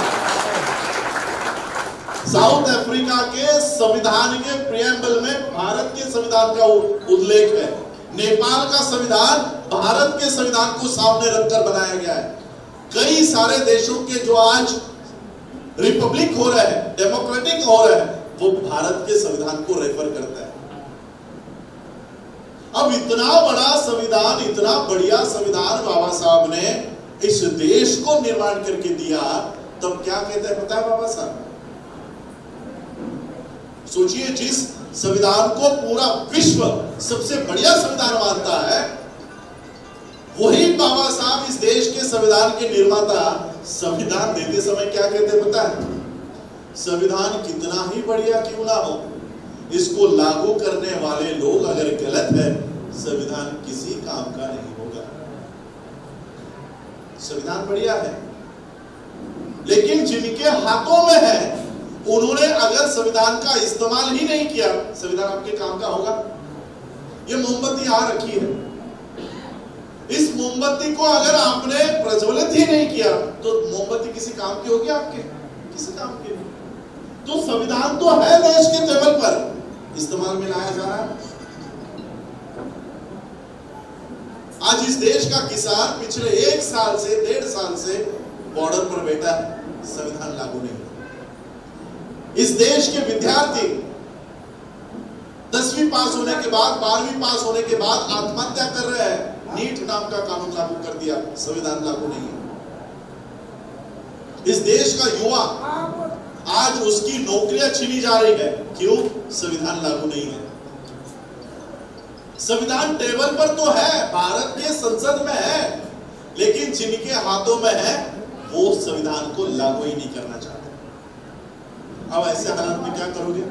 [SPEAKER 2] साउथ अफ्रीका के संविधान के प्रियम्बल में भारत के संविधान का उल्लेख है। नेपाल का संविधान भारत के संविधान को सामने रखकर बनाया गया है। कई सारे देशों के जो आज रिपब्लिक हो रहे हैं, डेमोक्रेटिक हो रहे हैं, वो भारत के संविधान को रेफर करता है। अब इतना बड़ा संविधान, इतना बढ़िया संविधान बाबा साहब ने इस देश को निर्माण करके दिया, तब क्या कहते हैं पता है बाबा साहब? सोचिए, जिस संविधान को पूरा विश्व सबसे बढ़िया संविधान मानता है, वही बाबा साहब इस देश के संविधान के निर्माता संविधान देते समय क्या कहते पता है? संविधान कितना ही बढ़िया क्यों ना हो, इसको लागू करने वाले लोग अगर गलत है, संविधान किसी काम का नहीं होगा। संविधान बढ़िया है, लेकिन जिनके हाथों में है उन्होंने अगर संविधान का इस्तेमाल ही नहीं किया, संविधान आपके काम का होगा? ये मोमबत्ती यहां रखी है, इस मोमबत्ती को अगर आपने प्रज्वलित ही नहीं किया तो मोमबत्ती किसी काम की होगी आपके? किसी काम की नहीं। तो संविधान तो है देश के टेबल पर, इस्तेमाल में लाया जा रहा है। आज इस देश का किसान पिछले 1 साल से 1.5 साल से बॉर्डर पर बैठा है, संविधान लागू नहीं हुआ। इस देश के विद्यार्थी 10वीं पास होने के बाद 12वीं पास होने के बाद आत्महत्या कर रहे हैं। नीट नाम का कानून लागू कर दिया, संविधान लागू नहीं है। इस देश का युवा आज उसकी नौकरियां छीनी जा रही है, क्यों? संविधान लागू नहीं है। संविधान टेबल पर तो है, भारत के संसद में है, लेकिन जिनके हाथों में है वो संविधान को लागू ही नहीं करना चाहते। अब ऐसे हालात में क्या करोगे?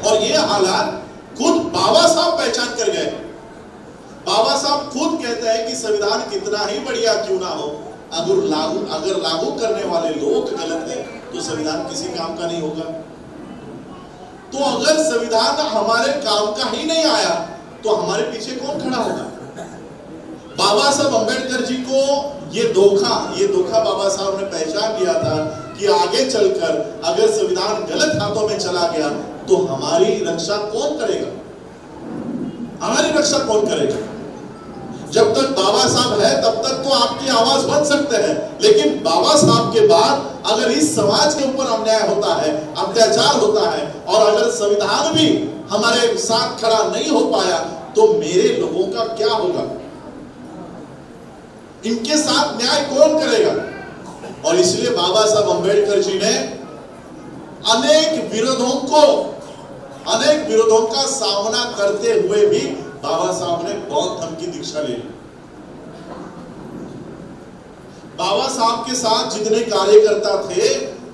[SPEAKER 2] और ये हालात खुद बाबा साहब पहचान कर गए। बाबा साहब खुद कहते हैं कि संविधान कितना ही बढ़िया क्यों ना हो, अगर लागू करने वाले लोग गलत हैं तो संविधान किसी काम का नहीं होगा। तो अगर संविधान हमारे काम का ही नहीं आया तो हमारे पीछे कौन खड़ा होगा? बाबा साहब अंबेडकर जी को ये धोखा बाबा साहब ने पहचान लिया था कि आगे चलकर अगर संविधान गलत हाथों में चला गया तो हमारी रक्षा कौन करेगा? हमारी रक्षा कौन करेगा? जब तक बाबा साहब है तब तक तो आपकी आवाज बन सकते हैं, लेकिन बाबा साहब के बाद अगर इस समाज के ऊपर अन्याय होता है, अत्याचार होता है, और अगर संविधान भी हमारे साथ खड़ा नहीं हो पाया तो मेरे लोगों का क्या होगा? इनके साथ न्याय कौन करेगा? और इसलिए बाबा साहब अंबेडकर जी ने अनेक विरोधों का सामना करते हुए भी बाबा साहब ने बौद्ध धर्म की दीक्षा ले ली। बाबा साहब के साथ जितने कार्यकर्ता थे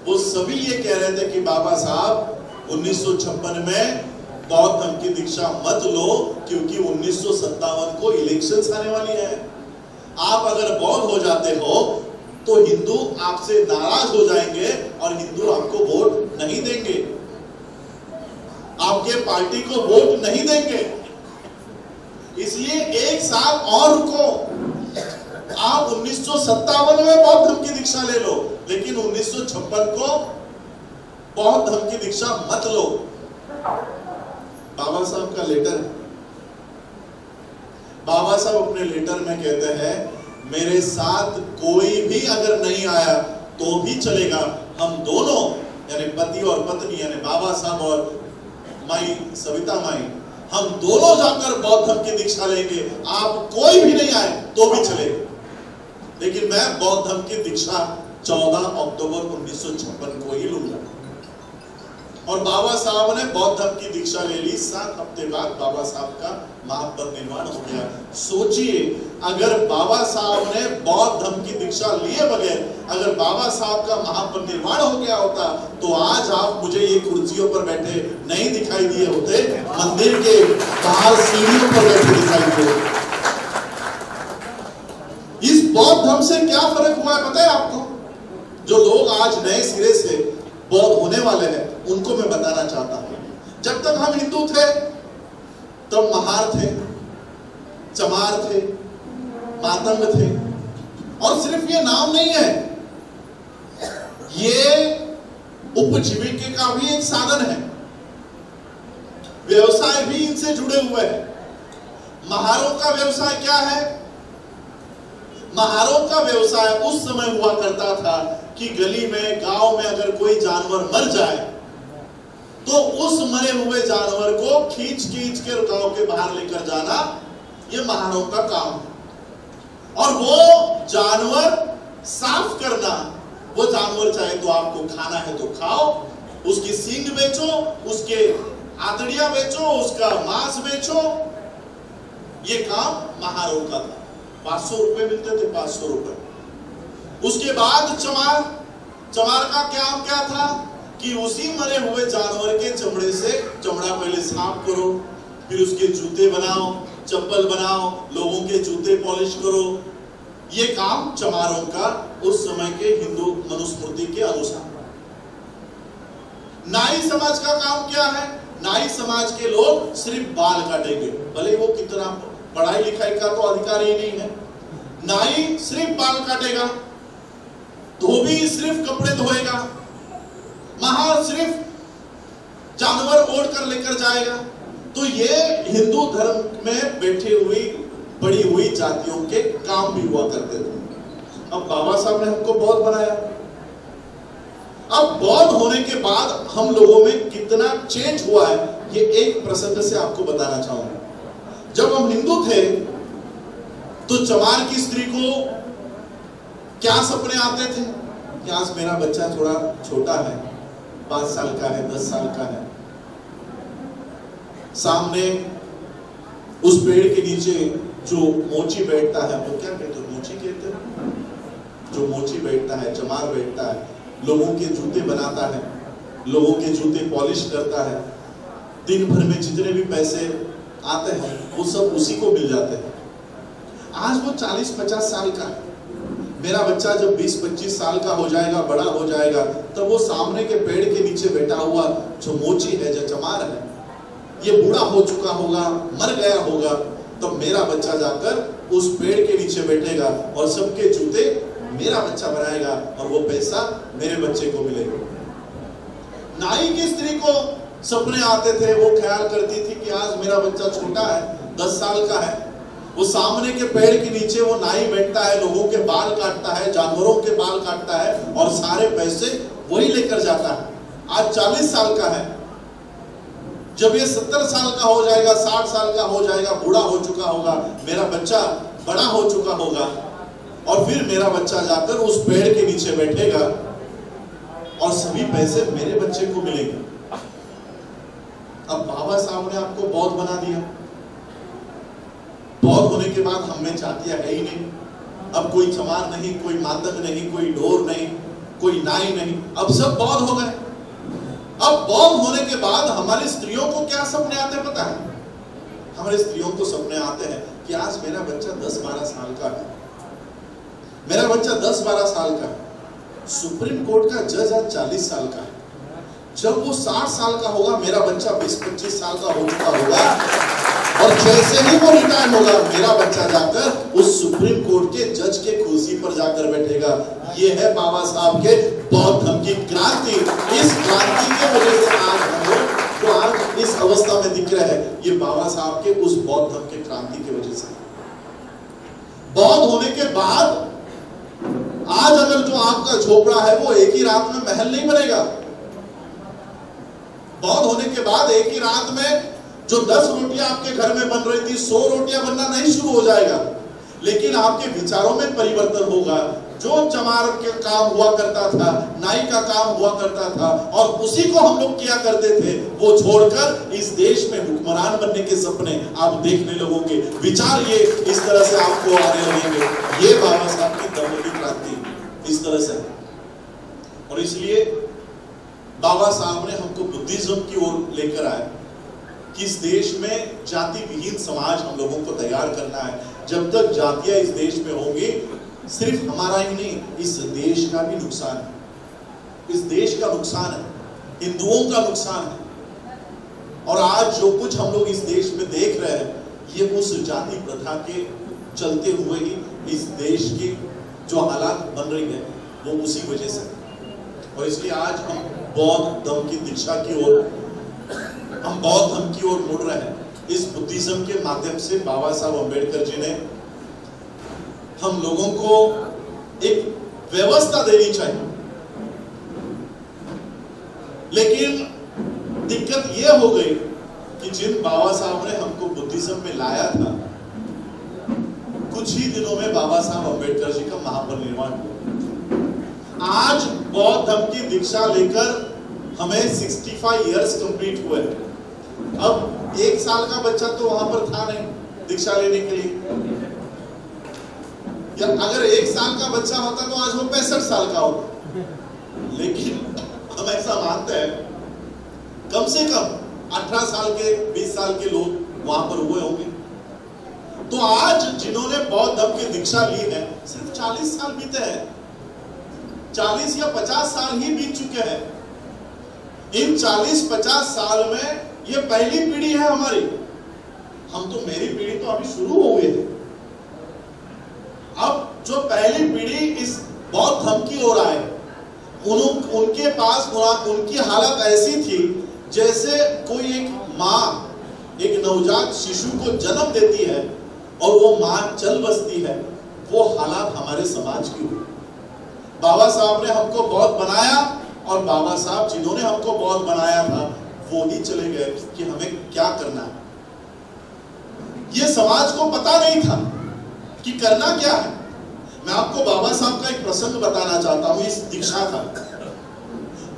[SPEAKER 2] वो सभी ये कह रहे थे कि बाबा साहब 1956 में बौद्ध धर्म की दीक्षा मत लो, क्योंकि 1957 को इलेक्शंस आने वाली है। आप अगर बौद्ध हो जाते हो तो हिंदू आपसे नाराज हो जाएंगे और हिंदू आपको वोट नहीं देंगे, आपके पार्टी को वोट नहीं देंगे। इसलिए 1 साल और रुको, आप 1957 में बौद्ध धर्म की दीक्षा ले लो, लेकिन 1956 को बौद्ध धर्म की दीक्षा मत लो। बाबा साहब का लेटर, बाबा साहब अपने लेटर में कहते हैं मेरे साथ कोई भी अगर नहीं आया तो भी चलेगा, हम दोनों यानी पति और पत्नी यानी बाबा साहब और माई सविता माई, हम दोनों जाकर बौद्ध धर्म की दीक्षा लेंगे, आप कोई भी नहीं आए तो भी चलेगा, लेकिन मैं बौद्ध धर्म की दीक्षा 14 अक्टूबर 1956 को ही लूंगा। और बाबा साहब ने बौद्ध धर्म की दीक्षा ले ली। 7 हफ्ते बाद बाबा साहब का महापरिनिर्वाण हो गया। सोचिए, अगर बाबा साहब ने बौद्ध धर्म की दीक्षा लिए बगैर अगर बाबा साहब का महापरिनिर्वाण हो गया होता तो आज आप मुझे ये कुर्सियों पर बैठे नहीं दिखाई दिए होते, मंदिर के बाहर सीढ़ियों पर बैठे दिखाई दिए। इस बौद्ध धर्म से क्या फर्क हुआ है पता है आपको? जो लोग आज नए सिरे से बौद्ध होने वाले हैं उनको मैं बताना चाहता हूं, जब तक हम हिंदू थे तब महार थे, चमार थे, मातंग थे, और सिर्फ ये नाम नहीं है, ये उपजीविका का भी एक साधन है, व्यवसाय भी इनसे जुड़े हुए हैं। महारों का व्यवसाय क्या है? महारों का व्यवसाय उस समय हुआ करता था कि गली में गांव में अगर कोई जानवर मर जाए तो उस मरे हुए जानवर को खींच के गांव के बाहर लेकर जाना ये महारों का काम है। और वो जानवर साफ करना, वो जानवर चाहे तो आपको खाना है तो खाओ, उसकी सींग बेचो, उसके आंतड़ियां बेचो, उसका मांस बेचो, ये काम महारों का था। 500 रुपए मिलते थे, 500 रुपए। उसके बाद चमार का काम क्या था कि उसी मरे हुए जानवर के चमड़े से चमड़ा पहले साफ करो, फिर उसके जूते बनाओ, चप्पल बनाओ, लोगों के जूते पॉलिश करो। ये काम चमारों का उस समय के हिंदू मनुस्मृति के अनुसार। नाई समाज का काम क्या है? नाई समाज के लोग सिर्फ बाल काटेंगे, भले वो कितना पढ़ाई लिखाई का तो अधिकार ही नहीं है। नाई सिर्फ बाल काटेगा, धोबी सिर्फ कपड़े धोएगा, महार सिर्फ जानवर ओढ़ कर लेकर जाएगा। तो ये हिंदू धर्म में बैठी हुई बड़ी हुई जातियों के काम भी हुआ करते थे। अब बाबा साहब ने हमको बौद्ध बनाया। अब बौद्ध होने के बाद हम लोगों में कितना चेंज हुआ है, ये एक प्रसंग से आपको बताना चाहूंगा। जब हम हिंदू थे तो चमार की स्त्री को क्या सपने आते थे कि आज मेरा बच्चा थोड़ा छोटा है, 5 साल का है, 10 साल का है, सामने उस पेड़ के नीचे जो मोची बैठता है, वो क्या कहते हैं, मोची कहते हैं, जो मोची बैठता है, चमार बैठता है, लोगों के जूते बनाता है, लोगों के जूते पॉलिश करता है, दिन भर में जितने भी पैसे आते हैं वो सब उसी को मिल जाते हैं। आज वो 40-50 साल का है। मेरा बच्चा जब 20-25 साल का हो जाएगा, बड़ा हो जाएगा, तब वो सामने के पेड़ के नीचे बैठा हुआ जो मोची है, जो चमार है, ये बूढ़ा हो चुका होगा, मर गया होगा, तब मेरा बच्चा जाकर उस पेड़ के नीचे बैठेगा और सबके जूते मेरा बच्चा बनाएगा और वो पैसा मेरे बच्चे को मिलेगा। नाई की स्त्री को सपने आते थे, वो ख्याल करती थी कि आज मेरा बच्चा छोटा है, 10 साल का है, वो सामने के पेड़ के नीचे वो नाई बैठता है, लोगों के बाल काटता है, जानवरों के बाल काटता है और सारे पैसे वही लेकर जाता है। आज 40 साल का है, जब ये 70 साल का हो जाएगा, 60 साल का हो जाएगा, बूढ़ा हो चुका होगा, मेरा बच्चा बड़ा हो चुका होगा और फिर मेरा बच्चा जाकर उस पेड़ के नीचे बैठेगा और सभी पैसे मेरे बच्चे को मिलेंगे। अब बाबा साहब ने आपको बौद्ध बना दिया। बौद्ध होने के बाद हम में जातियां है ही नहीं। अब कोई चमार नहीं, कोई मातंग नहीं, कोई ढोर नहीं, कोई नाई नहीं, अब सब बौद्ध हो गए। अब बौद्ध होने के बाद हमारी स्त्रियों को क्या सपने आते हैं पता है? हमारी स्त्रियों को सपने आते हैं कि आज मेरा बच्चा 10-12 साल का है, मेरा बच्चा 10-12 साल का है, सुप्रीम कोर्ट का जज आज 40 साल का है, जब वो 60 साल का होगा मेरा बच्चा 20-25 साल का हो चुका होगा और जैसे ही वो रिटायर होगा मेरा बच्चा जाकर उस सुप्रीम कोर्ट के जज के कुर्सी पर जाकर बैठेगा। ये है बाबा साहब के बौद्ध धर्म की क्रांति। इस क्रांति के वजह से आज हम लोग जो आज इस अवस्था में दिख रहे हैं, ये बाबा साहब के उस बौद्ध धर्म के क्रांति की वजह से। बौद्ध होने के बाद आज अगर जो आपका झोपड़ा है वो एक ही रात में महल नहीं बनेगा। बौद्ध होने के बाद एक ही रात में जो 10 रोटियां आपके घर में बन रही थी 100 रोटियां बनना नहीं शुरू हो जाएगा, लेकिन आपके विचारों में परिवर्तन होगा। जो चमार का काम हुआ करता था, नाई का काम हुआ करता था और उसी को हम लोग किया करते थे, वो छोड़कर इस देश में हुक्मरान बनने के सपने आप देखने लगोगे। विचार ये इस तरह से आपको आने लगेंगे। ये बाबा साहब की धर्म की क्रांति इस तरह से। और इसलिए बाबा साहब ने हमको बुद्धिज्म की ओर लेकर आए कि इस देश में जाति विहीन समाज हम लोगों को तैयार करना है। जब तक जातियां इस देश में होंगी, सिर्फ हमारा ही नहीं, इस देश का भी नुकसान है, इस देश का नुकसान है, हिंदुओं का नुकसान है। और आज जो कुछ हम लोग इस देश में देख रहे हैं, ये उस जाति प्रथा के चलते हुए ही इस देश की जो हालात बन रही है वो उसी वजह से। और इसलिए आज हम बौद्ध धर्म की दीक्षा की ओर, हम बौद्ध धर्म की ओर मुड़ रहे हैं। इस बुद्धिज्म के माध्यम से बाबा साहब अम्बेडकर जी ने हम लोगों को एक व्यवस्था देनी चाहिए, लेकिन दिक्कत यह हो गई कि जिन बाबा साहब ने हमको बुद्धिज्म में लाया था, कुछ ही दिनों में बाबा साहब अम्बेडकर जी का महापरिनिर्वाण हुआ। आज बौद्ध धर्म की दीक्षा लेकर हमें 65 इयर्स कंप्लीट हुए। अब 1 साल का बच्चा तो वहां पर था नहीं दीक्षा लेने के लिए, या अगर 1 साल का बच्चा होता तो आज वो 65 साल का होता। लेकिन हम ऐसा मानते हैं कम से कम 18 साल के 20 साल के लोग वहां पर हुए होंगे। तो आज जिन्होंने बौद्ध धर्म की दीक्षा ली है, सिर्फ 40 साल बीते हैं, 40 या 50 साल ही बीत चुके हैं। इन 40-50 साल में ये पहली पीढ़ी है हमारी। हम तो, मेरी पीढ़ी तो अभी शुरू हो गई है। अब जो पहली पीढ़ी इस बौद्ध धर्म की ओर आए, उनके पास उनकी हालत ऐसी थी जैसे कोई एक माँ एक नवजात शिशु को जन्म देती है और वो माँ चल बसती है, वो हालात हमारे समाज की हुई। बाबा साहब ने हमको बौद्ध बनाया और बाबा साहब जिन्होंने हमको बौद्ध बनाया था वो ही चले गए कि हमें क्या करना है। ये समाज को पता नहीं था कि करना क्या है। मैं आपको बाबा साहब का एक प्रसंग बताना चाहता हूं इस दीक्षा का।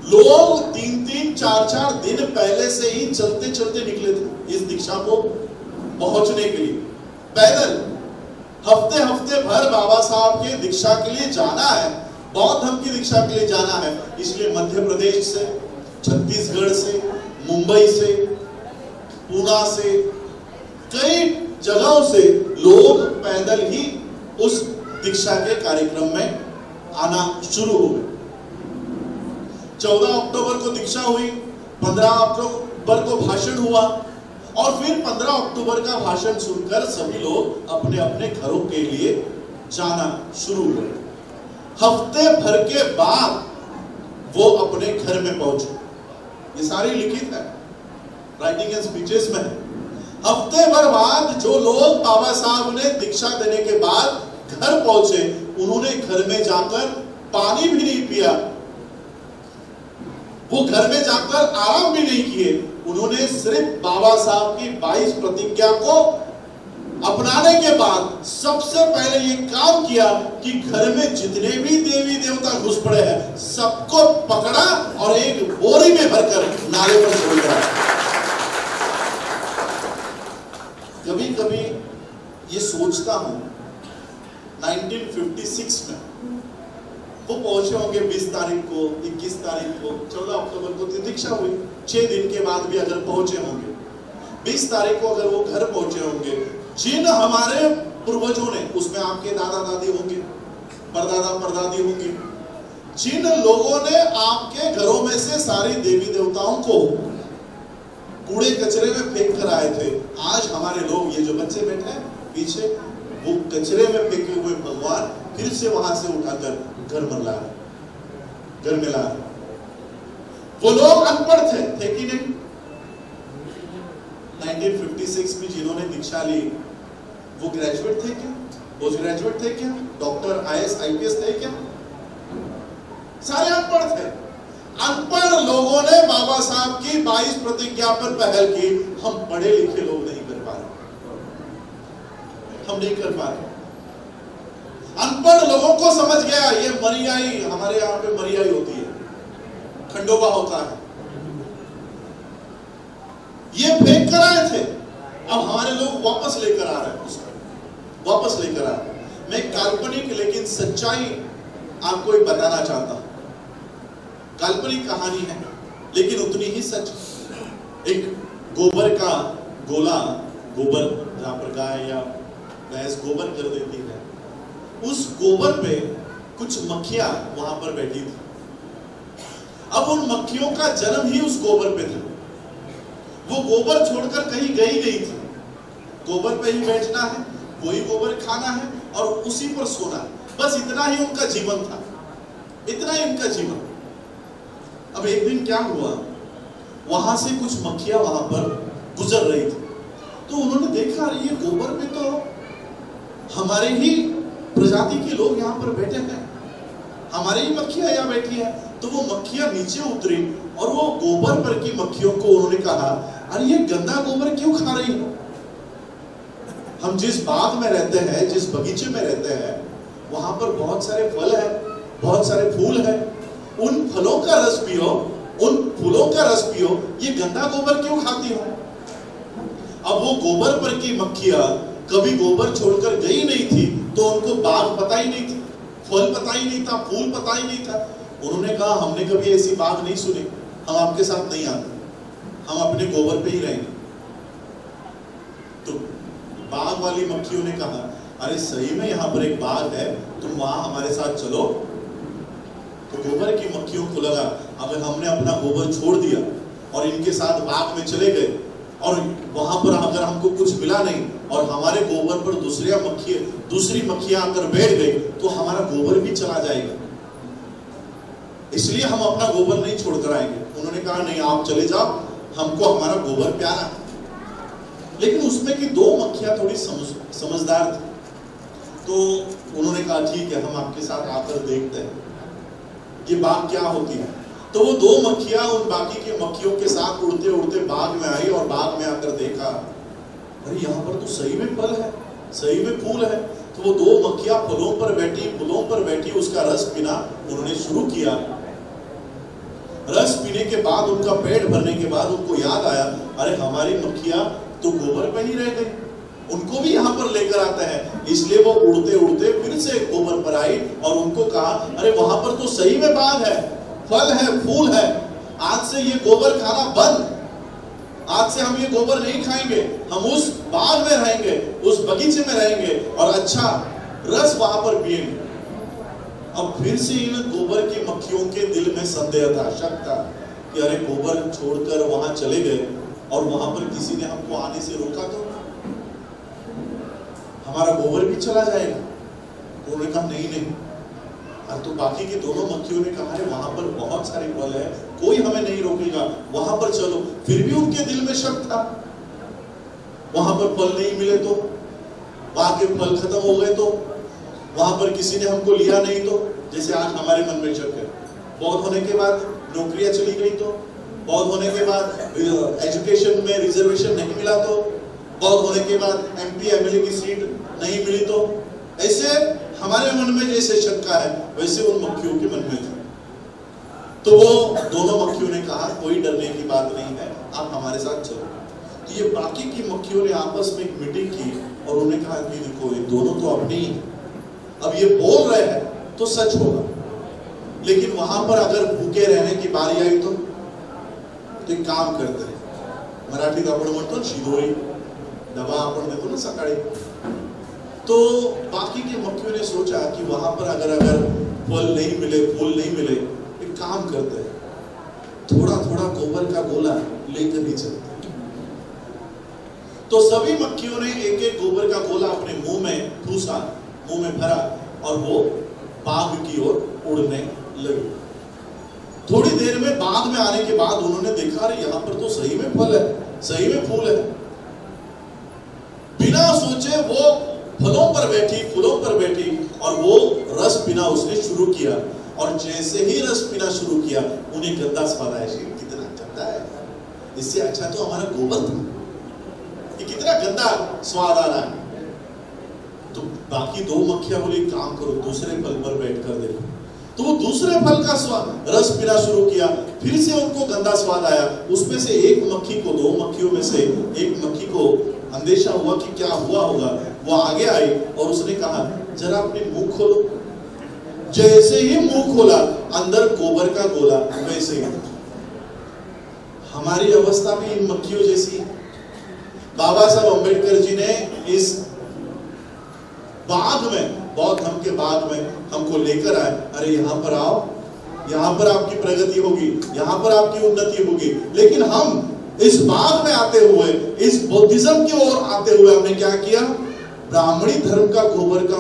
[SPEAKER 2] लोग 3-3, 4-4 दिन पहले से ही चलते चलते निकले थे इस दीक्षा को पहुंचने के लिए। पैदल हफ्ते हफ्ते भर बाबा साहब के दीक्षा के लिए जाना है, बौद्ध धर्म की दीक्षा के लिए जाना है। इसलिए मध्य प्रदेश से, छत्तीसगढ़ से, मुंबई से, पुणे से, कई जगहों से लोग पैदल ही उस दीक्षा के कार्यक्रम में आना शुरू हो गए। 14 अक्टूबर को दीक्षा हुई, 15 अक्टूबर को भाषण हुआ और फिर 15 अक्टूबर का भाषण सुनकर सभी लोग अपने अपने घरों के लिए जाना शुरू हुए। हफ्ते भर के बाद वो अपने घर में पहुंचे। ये सारी लिखित है, राइटिंग एंड स्पीचेस में। हफ्ते भर बाद जो लोग बाबा साहब ने दीक्षा देने के बाद घर पहुंचे, उन्होंने घर में जाकर पानी भी नहीं पिया, वो घर में जाकर आराम भी नहीं किए। उन्होंने सिर्फ बाबा साहब की 22 प्रतिज्ञा को अपनाने के बाद सबसे पहले ये काम किया कि घर में जितने भी देवी देवता घुस पड़े हैं सबको पकड़ा और एक बोरी में भरकर नाले पर छोड़ दिया। कभी कभी ये सोचता हूं 1956 में वो पहुंचे होंगे 20 तारीख को, 21 तारीख को, 14 अक्टूबर को दीक्षा हुई, 6 दिन के बाद भी अगर पहुंचे होंगे, 20 तारीख को अगर वो घर पहुंचे होंगे, जिन हमारे पूर्वजों ने, उसमें आपके दादा दादी होंगे, परदादा परदादी होंगे, जिन लोगों ने आपके घरों में से सारी देवी देवताओं को कूड़े कचरे में फेंक कर आए थे, आज हमारे लोग, ये जो बच्चे बैठे हैं पीछे, वो कचरे में फेंके हुए भगवान फिर से वहां से उठाकर घर में ला रहे, घर में ला रहे। वो लोग अनपढ़ थे कि नहीं? 1956 में जिन्होंने दीक्षा ली वो ग्रेजुएट थे क्या? पोस्ट ग्रेजुएट थे क्या? डॉक्टर, IAS, IPS थे क्या? सारे अनपढ़ थे। अनपढ़ लोगों ने बाबा साहब की 22 प्रतिज्ञा पर पहल की। हम पढ़े लिखे लोग नहीं कर पा रहे, हम नहीं कर पा रहे। अनपढ़ लोगों को समझ गया ये मरियाई, हमारे यहाँ पे मरियाई होती है, खंडोबा होता है, ये फेंक कर आए थे। अब हमारे लोग वापस लेकर आ रहे हैं उसको, वापस लेकर आ रहे हैं। मैं काल्पनिक लेकिन सच्चाई आपको एक बताना चाहता हूं। काल्पनिक कहानी है लेकिन उतनी ही सच। एक गोबर का गोला, गोबर जहां पर गाय या भैंस गोबर कर देती है, उस गोबर पे कुछ मक्खियां वहां पर बैठी थी। अब उन मक्खियों का जन्म ही उस गोबर पे था। वो गोबर छोड़कर कहीं गई नहीं थी, गोबर पे ही बैठना है, वही गोबर खाना है और उसी पर सोना है, बस इतना ही उनका जीवन था, इतना ही उनका जीवन। अब एक दिन क्या हुआ, वहां से कुछ मक्खियां वहां पर गुजर रही थी, तो उन्होंने देखा ये गोबर में तो हमारे ही प्रजाति के लोग यहाँ पर बैठे हैं, हमारे ही मक्खियां यहाँ बैठी है। तो वो मक्खियां नीचे उतरी और वो गोबर पर की मक्खियों को उन्होंने कहा, अरे ये गंदा गोबर क्यों खा रही हो? हम जिस बाग में रहते हैं, जिस बगीचे में रहते हैं, वहां पर बहुत सारे फल है, बहुत सारे फूल है, उन फलों का रस पियो, उन फूलों का रस पियो, ये गंदा गोबर क्यों खाती हो? अब वो गोबर पर की मक्खियां कभी गोबर छोड़कर गई नहीं थी, तो उनको बाग पता ही नहीं था, फल पता ही नहीं था, फूल पता ही नहीं था। उन्होंने कहा हमने कभी ऐसी बाग नहीं सुनी, हम आपके साथ नहीं आते, हम अपने गोबर पे ही रहेंगे। तो बाग वाली मक्खियों ने कहा, अरे सही में यहाँ पर एक बाग है, तुम वहां हमारे साथ चलो। तो गोबर की मक्खियों को लगा अगर हमने अपना गोबर छोड़ दिया और इनके साथ बाग में चले गए और वहां पर अगर हमको कुछ मिला नहीं और हमारे गोबर पर दूसरी मक्खियां आकर बैठ गई तो हमारा गोबर भी चला जाएगा, इसलिए हम अपना गोबर नहीं छोड़कर आएंगे। उन्होंने कहा नहीं आप चले जाओ, हमको हमारा गोबर प्यारा है। लेकिन उसमें की 2 मक्खियां थोड़ी समझदार थी, तो उन्होंने कहा ठीक है हम आपके साथ आकर देखते हैं ये बाग क्या होती है। तो वो 2 मक्खियां उन बाकी की मक्खियों के साथ उड़ते उड़ते बाग में आई और बाग में आकर देखा अरे यहाँ पर तो सही में फल है, सही में फूल है। तो वो 2 मक्खियां फलों पर बैठी उसका रस पीना उन्होंने शुरू किया। रस पीने के बाद उनका पेट भरने के बाद उनको याद आया अरे हमारी मक्खियां तो गोबर पे ही रह गई, उनको भी यहाँ पर लेकर आते हैं। इसलिए वो उड़ते उड़ते फिर से गोबर पर आई और उनको कहा अरे वहां पर तो सही में बाग है, फल है, फूल है, आज से ये गोबर खाना बंद, आज से हम ये गोबर नहीं खाएंगे, हम उस बाग में रहेंगे, उस बगीचे में रहेंगे और अच्छा रस वहां पर पिएंगे। अब फिर से इन गोबर की मक्खियों के दिल में संदेह था, शक था कि अरे गोबर छोड़कर वहां चले गए और वहां पर किसी ने हमको आने से रोका तो हमारा गोबर भी चला जाएगा। उन्होंने कहा नहीं। तो बाकी की दोनों मक्खियों ने कहा वहां पर बहुत सारे फल है, कोई हमें नहीं रोकेगा, वहां पर चलो। फिर भी उनके दिल में शक था, वहां पर फल नहीं मिले तो, वहां के फल खत्म हो गए तो, वहां पर किसी ने हमको लिया नहीं तो, जैसे आज हमारे मन में शक है। बहुत होने के बाद नौकरियां चली गई तो, बहुत होने के बाद एजुकेशन में रिजर्वेशन नहीं मिला तो, बहुत होने के बाद MP MLA की सीट नहीं मिली तो, ऐसे हमारे मन में जैसे शंका है वैसे उन मक्खियों के मन में थी। तो वो दोनों मक्खियों ने कहा कोई डरने की बात नहीं है, आप हमारे साथ चलो। तो ये बाकी की मक्खियों ने आपस में एक मीटिंग की और उन्होंने कहा कि देखो ये दोनों तो अपने ही, अब ये बोल रहे हैं तो सच होगा, लेकिन वहां पर अगर भूखे रहने की बारी आई तो एक काम करते हैं, मराठीत आपण म्हणतो शिदोरी डबा आपण देतो ना सकाळी। तो बाकी के मक्खियों ने सोचा कि वहां पर अगर फल नहीं मिले, फूल नहीं मिले, एक काम करते हैं, थोड़ा थोड़ा गोबर का गोला लेकर ही चलते हैं। तो सभी मक्खियों ने एक एक गोबर का गोला अपने मुंह में ठूसा, मुंह में भरा और वो बाग की ओर उड़ने लगी। थोड़ी देर में बाग में आने के बाद उन्होंने देखा अरे यहाँ पर तो सही में फल है, सही में फूल है। बिना सोचे वो फलों पर बैठी, फूलों पर बैठी और वो रस पीना उसने शुरू किया। और जैसे ही रस पीना शुरू किया उन्हें गंदा स्वाद आया, कितना गंदा है, इससे अच्छा तो हमारा गोबर था, ये कितना गंदा स्वाद आ रहा है। तो बाकी 2 मक्खियां बोली काम करो दूसरे फल पर बैठकर देखो। तो वो दूसरे फल का स्वाद रस पीना शुरू किया, फिर से उनको गंदा स्वाद आया। उसमें से एक मक्खी को, 2 मक्खियों में से एक मक्खी को अंदेशा हुआ कि क्या हुआ होगा। वो आगे आई और उसने कहा जरा अपने मुंह खोलो। जैसे ही मुंह खोला अंदर गोबर का गोला, वैसे ही हमारी अवस्था भी इन मक्खियों जैसी। बाबा साहब अम्बेडकर जी ने इस बाग में, बौद्ध धर्म के बाग में हमको लेकर आए, अरे यहाँ पर आओ, यहाँ पर आपकी प्रगति होगी, यहाँ पर आपकी उन्नति होगी। लेकिन हम इस बाग में आते हुए, इस बौद्धिज्म की ओर आते हुए हमने क्या किया, ब्राह्मणी धर्म का गोबर का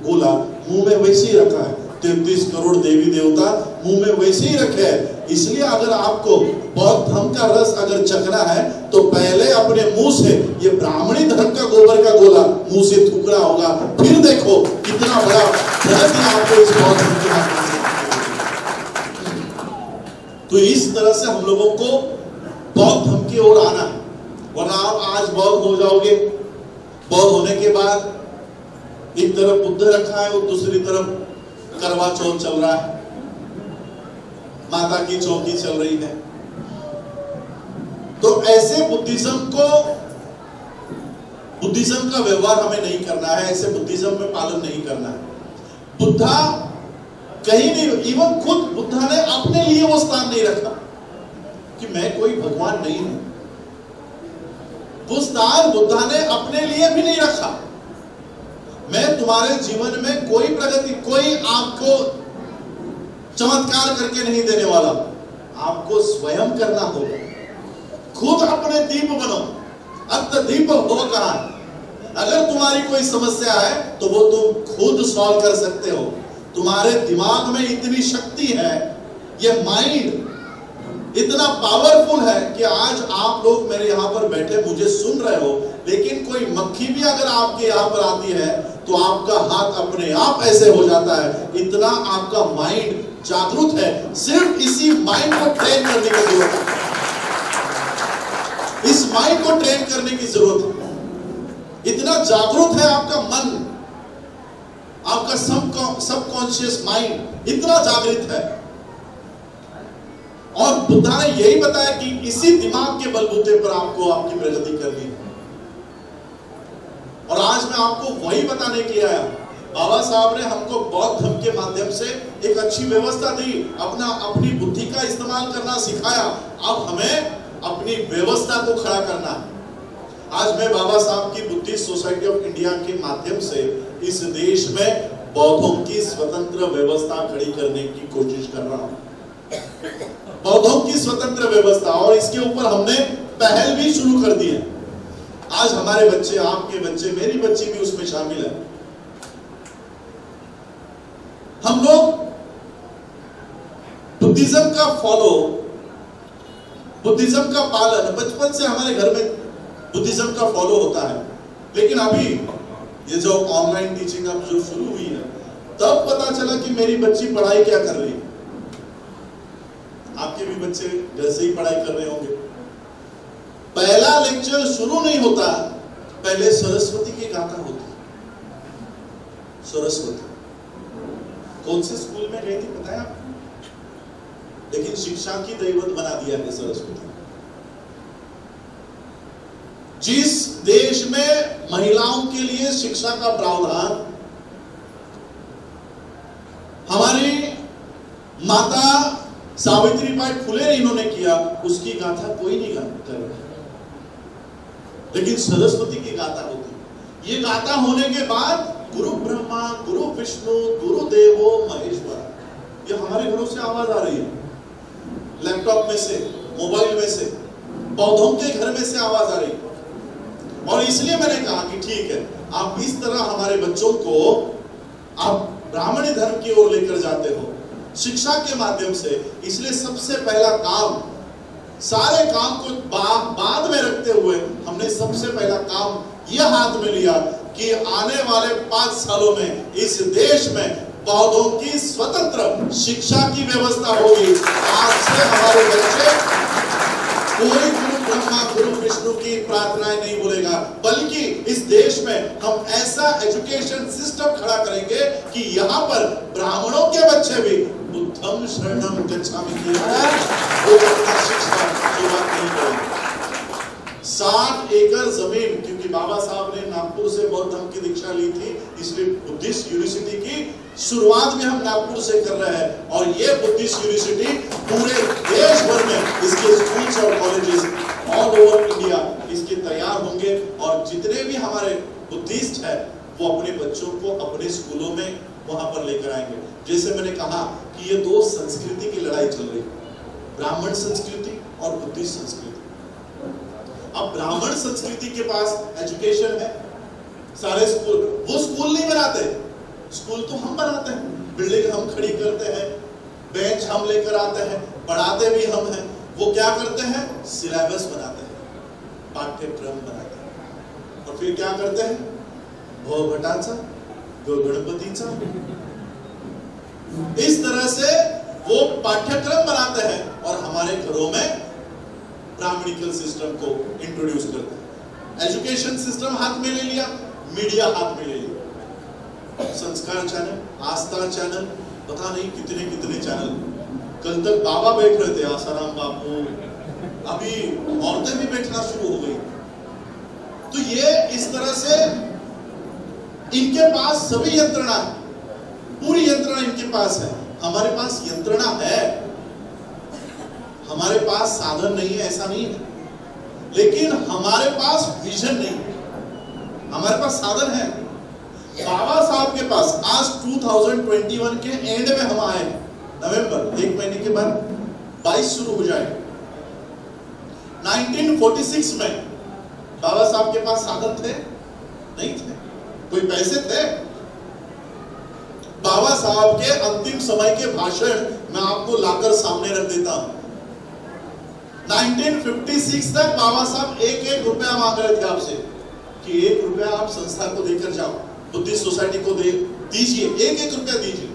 [SPEAKER 2] गोला मुंह में वैसे ही रखा है। 33 करोड़ देवी देवता मुंह में वैसे ही रखे हैं। इसलिए अगर आपको बौद्ध धर्म का रस अगर चखना है तो पहले अपने मुंह से ये ब्राह्मणी धर्म का गोबर का गोला मुंह से थूकना होगा, फिर देखो कितना बड़ा प्रगति आपको इस बौद्ध धर्म के हाथ में। तो इस तरह से हम लोगों को बौद्ध धर्म की ओर आना है, वरना आप आज बौद्ध हो जाओगे। बौद्ध होने के बाद एक तरफ बुद्ध रखा है और दूसरी तरफ करवा चौथ चल रहा है, माता की चौकी चल रही है। तो ऐसे बुद्धिज्म का व्यवहार हमें नहीं करना है, ऐसे बुद्धिज्म में पालन नहीं करना है। बुद्धा कहीं नहीं, इवन खुद बुद्धा ने अपने लिए वो स्थान नहीं रखा कि मैं कोई भगवान नहीं हूं। वो स्थान बुद्धा ने अपने लिए भी नहीं रखा। मैं तुम्हारे जीवन में कोई प्रगति, कोई आपको चमत्कार करके नहीं देने वाला, आपको स्वयं करना होगा। खुद अपने दीप बनो। अब तो दीप हो कहा, अगर तुम्हारी कोई समस्या है तो वो तुम खुद सॉल्व कर सकते हो। तुम्हारे दिमाग में इतनी शक्ति है, ये माइंड इतना पावरफुल है कि आज आप लोग मेरे यहाँ पर बैठे मुझे सुन रहे हो, लेकिन कोई मक्खी भी अगर आपके यहाँ पर आती है तो आपका हाथ अपने आप ऐसे हो जाता है। इतना आपका माइंड जागरूक है। सिर्फ इसी माइंड को ट्रेन करने की जरूरत है। इस माइंड को ट्रेन करने की जरूरत है। इतना जागरूक है आपका मन, आपका सबकॉन्शियस माइंड इतना जागृत है। और बुद्धा ने यही बताया कि इसी दिमाग के बलबूते पर आपको आपकी प्रगति करनी है। और आज मैं आपको वही बताने के लिए आया। बाबा साहब ने हमको बौद्ध धर्म के माध्यम से एक अच्छी व्यवस्था दी, अपनी बुद्धि का इस्तेमाल करना सिखाया। अब हमें अपनी व्यवस्था को खड़ा करना है। आज मैं बाबा साहब की बुद्धिस्ट सोसाइटी ऑफ इंडिया के माध्यम से इस देश में बौद्धों की स्वतंत्र व्यवस्था खड़ी करने की कोशिश कर रहा हूं। बौद्धों की स्वतंत्र व्यवस्था, और इसके ऊपर हमने पहल भी शुरू कर दी है। आज हमारे बच्चे, आपके बच्चे, मेरी बच्ची भी उसमें शामिल है। हम लोग बुद्धिज्म का फॉलो, बुद्धिज्म का पालन, बचपन से हमारे घर में बुद्धिज्म का फॉलो होता है। लेकिन अभी ये जो ऑनलाइन टीचिंग अब जो शुरू हुई है, तब पता चला कि मेरी बच्ची पढ़ाई क्या कर रही है। आपके भी बच्चे घर से ही पढ़ाई कर रहे होंगे। पहला लेक्चर शुरू नहीं होता, पहले सरस्वती की गाथा होती। सरस्वती कौन से स्कूल में गई थी पता है आपको? लेकिन शिक्षा की दैवत बना दिया है सरस्वती। जिस देश में महिलाओं के लिए शिक्षा का प्रावधान हमारी माता सावित्रीबाई फुले इन्होंने किया, उसकी गाथा कोई नहीं करेगा, लेकिन सरस्वती की गाथा होती। ये गाथा होने के बाद गुरु ब्रह्मा, गुरु विष्णु, गुरु देवो महेश्वर, ये हमारे घरों से आवाज आ रही है, लैपटॉप में से, मोबाइल में से, पौधों के घर में से आवाज आ रही है। और इसलिए मैंने कहा कि ठीक है, आप इस तरह हमारे बच्चों को आप ब्राह्मणी धर्म की ओर लेकर जाते हो शिक्षा के माध्यम से। इसलिए सबसे पहला काम, सारे काम को बाद में रखते हुए हमने सबसे पहला काम यह हाथ में लिया कि आने वाले 5 सालों में इस देश में पौधों की स्वतंत्र शिक्षा की व्यवस्था होगी। आज से हमारे बच्चे कोई गुरु ब्रह्मा, गुरु विष्णु की प्रार्थनाएं नहीं बोलेगा, बल्कि इस देश में हम ऐसा एजुकेशन सिस्टम खड़ा करेंगे कि यहाँ पर ब्राह्मणों के बच्चे भी बुद्धम शरणम गच्छामि की वो अपना शिक्षा शुरुआत नहीं करेंगे। 60 एकड़ जमीन, क्योंकि बाबा साहब ने नागपुर से बौद्ध धर्म की दीक्षा ली थी, इसलिए बुद्धिस्ट यूनिवर्सिटी की शुरुआत में हम नागपुर से कर रहे हैं। और ये बुद्धिस्ट यूनिवर्सिटी पूरे देश भर में इसके स्कूल्स और कॉलेजेस ऑल ओवर इंडिया इसके तैयार होंगे। और जितने भी हमारे बुद्धिस्ट है वो अपने बच्चों को अपने स्कूलों में वहां पर लेकर आएंगे। जैसे मैंने कहा कि ये 2 संस्कृति की लड़ाई चल रही है, ब्राह्मण संस्कृति और बुद्धिस्ट संस्कृति। अब ब्राह्मण संस्कृति के पास एजुकेशन है, सारे स्कूल, वो स्कूल नहीं बनाते, स्कूल तो हम बनाते हैं, बिल्डिंग हम खड़ी करते हैं, बेंच हम लेकर आते हैं, पढ़ाते भी हम हैं। वो क्या करते हैं? सिलेबस बनाते हैं, पाठ्यक्रम बनाते हैं, और फिर क्या करते हैं? भवभटाचा, गणपतीचा, इस तरह से वो पाठ्यक्रम बनाते हैं और हमारे घरों में ब्राह्मणिकल सिस्टम को इंट्रोड्यूस करते हैं। एजुकेशन सिस्टम हाथ में ले लिया, मीडिया हाथ में ले लिया, संस्कार चैनल, आस्था चैनल, पता नहीं कितने कितने चैनल। कल तक बाबा बैठ रहे थे, आसाराम बापू, अभी औरतें भी बैठना शुरू हो गई। तो ये इस तरह से इनके पास सभी यंत्रणा है, पूरी यंत्रणा इनके पास है। हमारे पास यंत्रणा है, हमारे पास साधन नहीं है ऐसा नहीं है, लेकिन हमारे पास विजन नहीं है। हमारे पास साधन है। बाबा साहब के पास आज 2021 के एंड में हम आए, नवंबर, 1 महीने के बाद 22 शुरू हो जाए। 1946 में बाबा साहब के पास साधन थे? नहीं थे। कोई पैसे थे? बाबा साहब के अंतिम समय के भाषण मैं आपको लाकर सामने रख देता हूं। 1956 तक बाबा साहब एक रुपया मांग रहे थे आपसे कि 1 रुपया आप संस्था को देकर जाओ, बुद्धिस्ट सोसाइटी को दीजिए, 1 रुपया दीजिए।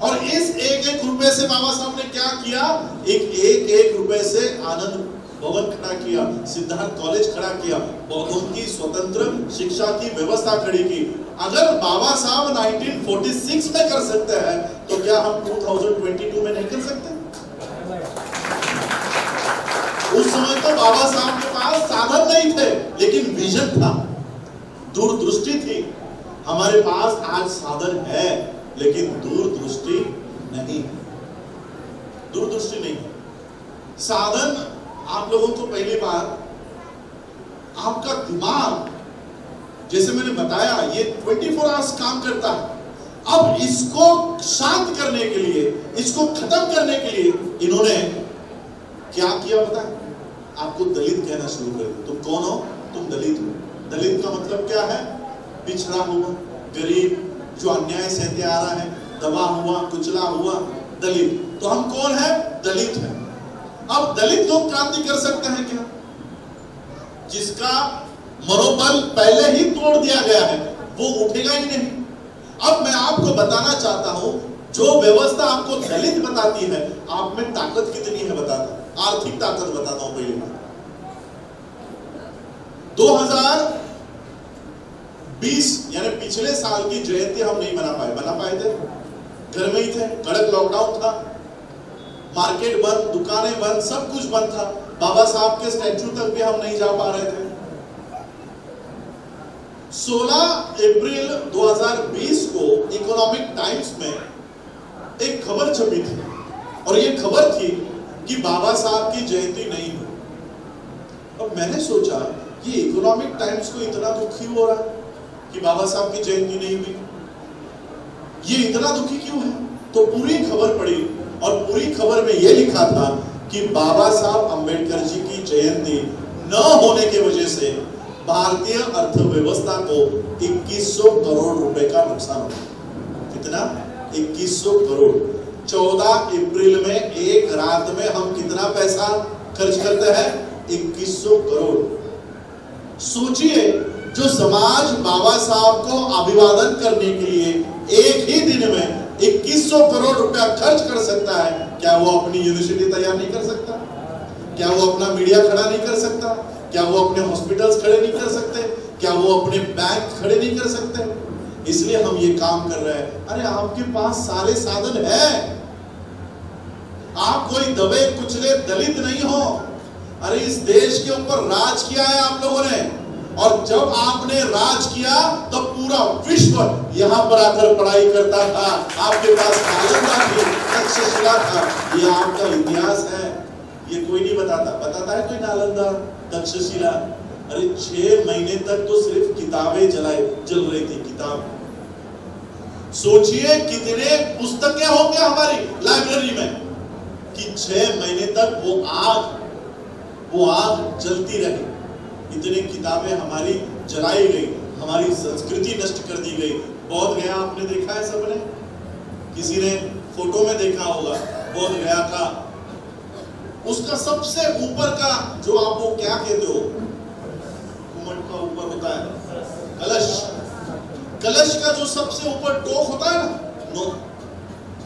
[SPEAKER 2] और इस 1 रुपए से बाबा साहब ने क्या किया? एक रुपए से आनंद भवन खड़ा किया, सिद्धार्थ कॉलेज खड़ा किया, बौद्धों की स्वतंत्र शिक्षा की व्यवस्था खड़ी की। अगर बाबा साहब 1946 में कर सकते हैं तो क्या हम 2022 में नहीं कर सकते? उस समय तो बाबा साहब के पास साधन नहीं थे, लेकिन विजन था, दूरदृष्टि थी। हमारे पास आज साधन है लेकिन दूरदृष्टि नहीं, दूरदृष्टि नहीं। साधन आप लोगों को पहली बार आपका दिमाग, जैसे मैंने बताया, ये 24 आवर्स काम करता है। अब इसको शांत करने के लिए, इसको खत्म करने के लिए इन्होंने क्या किया पता है? आपको दलित कहना शुरू कर दिया। तुम कौन हो? तुम दलित हो। दलित का मतलब क्या है? पिछड़ा हुआ, गरीब, जो अन्याय सहते आ रहा है, दबा हुआ, कुचला हुआ, दलित। तो हम कौन है? दलित है। अब दलित लोग क्रांति कर सकते हैं क्या? जिसका मनोबल पहले ही तोड़ दिया गया है वो उठेगा ही नहीं। अब मैं आपको बताना चाहता हूं, जो व्यवस्था आपको दलित बताती है, आप में ताकत कितनी है बताता, आर्थिक ताकत बताता हूं। पहले 2020 यानी पिछले साल की जयंती हम नहीं बना पाए थे, घर में ही थे, कड़क लॉकडाउन था, मार्केट बंद, दुकानें बंद, सब कुछ बंद था। बाबा साहब के स्टैच्यू तक भी हम नहीं जा पा रहे थे। 16 अप्रैल 2020 को इकोनॉमिक टाइम्स में एक खबर छपी थी और ये खबर थी कि बाबा साहब की जयंती नहीं हुई। अब मैंने सोचा ये इकोनॉमिक टाइम्स को इतना दुखी हो रहा है कि बाबा साहब की जयंती नहीं हुई, ये इतना दुखी क्यों है? तो पूरी खबर पढ़ी और पूरी खबर में यह लिखा था कि बाबा साहब अंबेडकर जी की जयंती न होने की वजह से भारतीय अर्थव्यवस्था को 2100 करोड़ रुपए का नुकसान हुआ। कितना? 2100 करोड़। 14 अप्रैल में एक रात में हम कितना पैसा खर्च करते हैं? 2100 करोड़। सोचिए, जो समाज बाबा साहब को अभिवादन करने के लिए एक ही दिन में 2100 करोड़ रुपया खर्च कर सकता है, क्या वो अपनी यूनिवर्सिटी तैयार नहीं कर सकता? क्या वो अपना मीडिया खड़ा नहीं कर सकता? क्या वो अपने हॉस्पिटल्स खड़े नहीं कर सकते? क्या वो अपने बैंक खड़े नहीं कर सकते? इसलिए हम ये काम कर रहे हैं। अरे आपके पास सारे साधन है, आप कोई दबे कुचले दलित नहीं हो। अरे इस देश के ऊपर राज किया है आप लोगों ने, और जब आपने राज किया तो पूरा विश्व यहां पर आकर पढ़ाई करता था। आपके पास नालंदा थी, तक्षशिला था। ये आपका इतिहास है, ये कोई नहीं बताता है कोई नालंदा, तक्षशिला? अरे 6 महीने तक तो सिर्फ किताबें जल रही थी, किताब। सोचिए कितने पुस्तकें होंगे हमारी लाइब्रेरी में कि 6 महीने तक वो आग जलती रही। इतनी किताबें हमारी जलाई गई, हमारी संस्कृति नष्ट कर दी गई। बोध गया आपने देखा है सबने, किसी ने फोटो में देखा होगा बोध गया का, उसका सबसे ऊपर का जो आप वो क्या कहते हो, घुमट का ऊपर होता है कलश, कलश का जो सबसे ऊपर टोक होता है ना,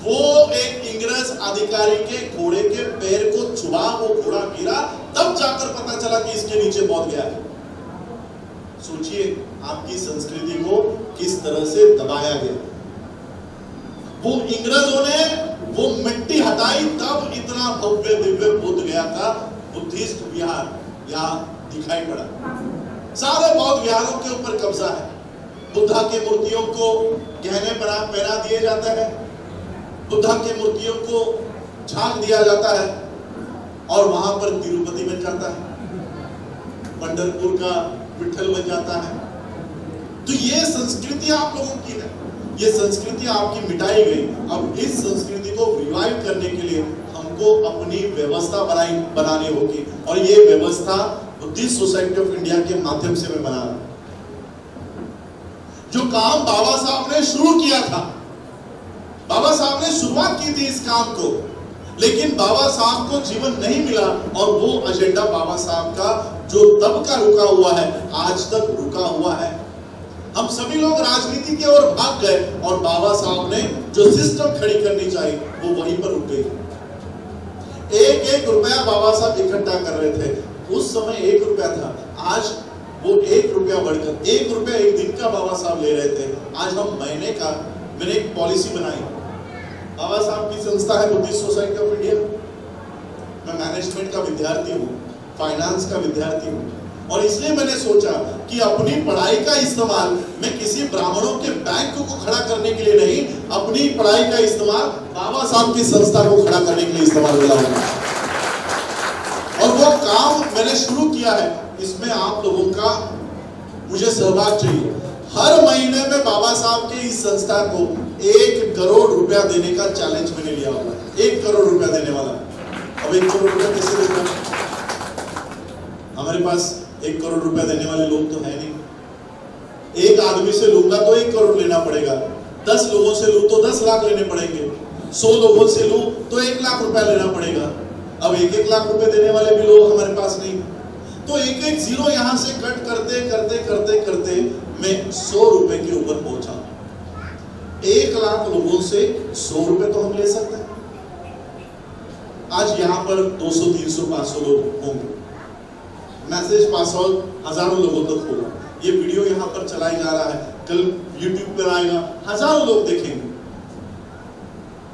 [SPEAKER 2] वो एक इंग्रज अधिकारी के घोड़े के पैर को चुरा, वो घोड़ा गिरा, तब जाकर पता चला कि इसके नीचे बौद्ध गया है। सोचिए आपकी संस्कृति को किस तरह से दबाया गया। वो इंग्रजों ने वो मिट्टी हटाई, तब इतना भव्य दिव्य बुद्ध गया का बुद्धिस्ट विहार यहाँ दिखाई पड़ा। सारे बौद्ध विहारों के ऊपर कब्जा है। बुद्धा की मूर्तियों को गहने पहना दिए जाते हैं, बुद्धा की मूर्तियों को झांक दिया जाता है और वहां पर तिरुपति बन जाता है, पंढरपुर का विठल बन जाता है। तो ये संस्कृति आप लोगों की है, ये संस्कृति आपकी मिटाई गई। अब इस संस्कृति को रिवाइव करने के लिए हमको हमको अपनी व्यवस्था बनानी होगी, और ये व्यवस्था बुद्धिस्ट सोसाइटी ऑफ इंडिया के माध्यम से मैं बना रहा हूं। जो काम बाबा साहब ने शुरू किया था, बाबा साहब ने शुरुआत की थी इस काम को, लेकिन बाबा साहब को जीवन नहीं मिला, और वो एजेंडा बाबा साहब का जो तब का रुका हुआ है आज तक रुका हुआ है। हम सभी लोग राजनीति की ओर भाग गए, और बाबा साहब ने जो सिस्टम खड़ी करनी चाहिए वो वहीं पर रुक गई। एक एक रुपया बाबा साहब इकट्ठा कर रहे थे, उस समय 1 रुपया था, आज वो 1 रुपया बढ़कर 1 रुपया एक दिन का बाबा साहब ले रहे थे, आज हम महीने का। मैंने एक पॉलिसी बनाई, बाबा साहब की संस्था है बुद्धिस्ट सोसाइटी ऑफ इंडिया, मैं मैनेजमेंट का विद्यार्थी हूँ, फाइनेंस का विद्यार्थी हूँ, और इसलिए मैंने सोचा कि अपनी पढ़ाई का इस्तेमाल मैं किसी ब्राह्मणों के बैंक को खड़ा करने के लिए नहीं, अपनी पढ़ाई का इस्तेमाल बाबा साहब की संस्था को खड़ा करने के लिए इस्तेमाल करूंगा। और वो काम मैंने शुरू किया है, इसमें आप लोगों का मुझे सहभाग चाहिए। हर महीने में बाबा साहब के इस संस्था को 1 करोड़ रुपया देने का चैलेंज मैंने लिया हुआ है, 1 करोड़ रुपया देने वाला। अब 1 करोड़ रुपया कैसे देगा? हमारे पास 1 करोड़ रुपया देने वाले लोग तो है नहीं। एक आदमी से लूंगा तो 1 करोड़ लेना पड़ेगा, 10 लोगों से लूं तो 10 लाख लेने पड़ेंगे, 100 लोगों से लूं तो 1 लाख रुपया लेना पड़ेगा। अब 1-1 लाख रुपए देने वाले भी लोग हमारे पास नहीं, तो 1-1 जीरो यहां से कट करते करते करते करते मैं 100 रुपए के ऊपर पहुंचा। 1 लाख लोगों से 100 रुपए तो हम ले सकते हैं। आज यहाँ पर 200, 300, 500 लोग होंगे, मैसेज पास आउट हजारों लोगों तक होगा, ये वीडियो यहाँ पर चलाई जा रहा है, कल यूट्यूब पर आएगा, हजारों लोग देखेंगे।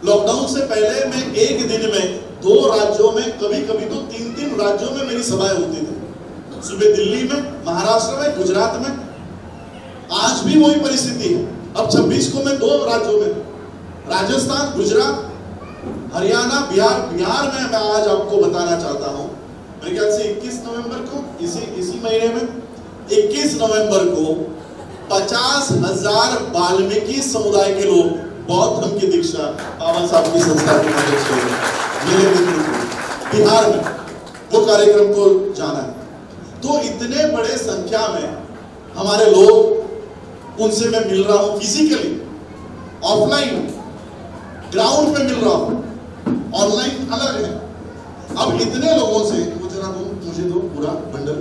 [SPEAKER 2] लॉकडाउन से पहले मैं एक दिन में 2 राज्यों में, कभी कभी तो 3-3 राज्यों में मेरी सभाएं होती थी, सुबह दिल्ली में, महाराष्ट्र में, गुजरात में। आज भी वही परिस्थिति है। अब 26 को मैं 2 राज्यों में, राजस्थान, गुजरात, हरियाणा, बिहार में मैं आज आपको बताना चाहता हूं। मेरे ख्याल से 21 नवंबर को, इसी महीने में 21 नवंबर को 50,000 वाल्मीकि समुदाय के लोग बौद्ध धर्म की दीक्षा बाबा साहब की संस्था की मदद से मेरे मित्र बिहार में वो कार्यक्रम को जाना है। तो इतने बड़े संख्या में हमारे लोग, उनसे मैं मिल रहा हूं फिजिकली, ऑफलाइन ग्राउंड पे मिल रहा हूं, ऑनलाइन अलग है। अब इतने लोगों से मुझे दो पूरा बंडल।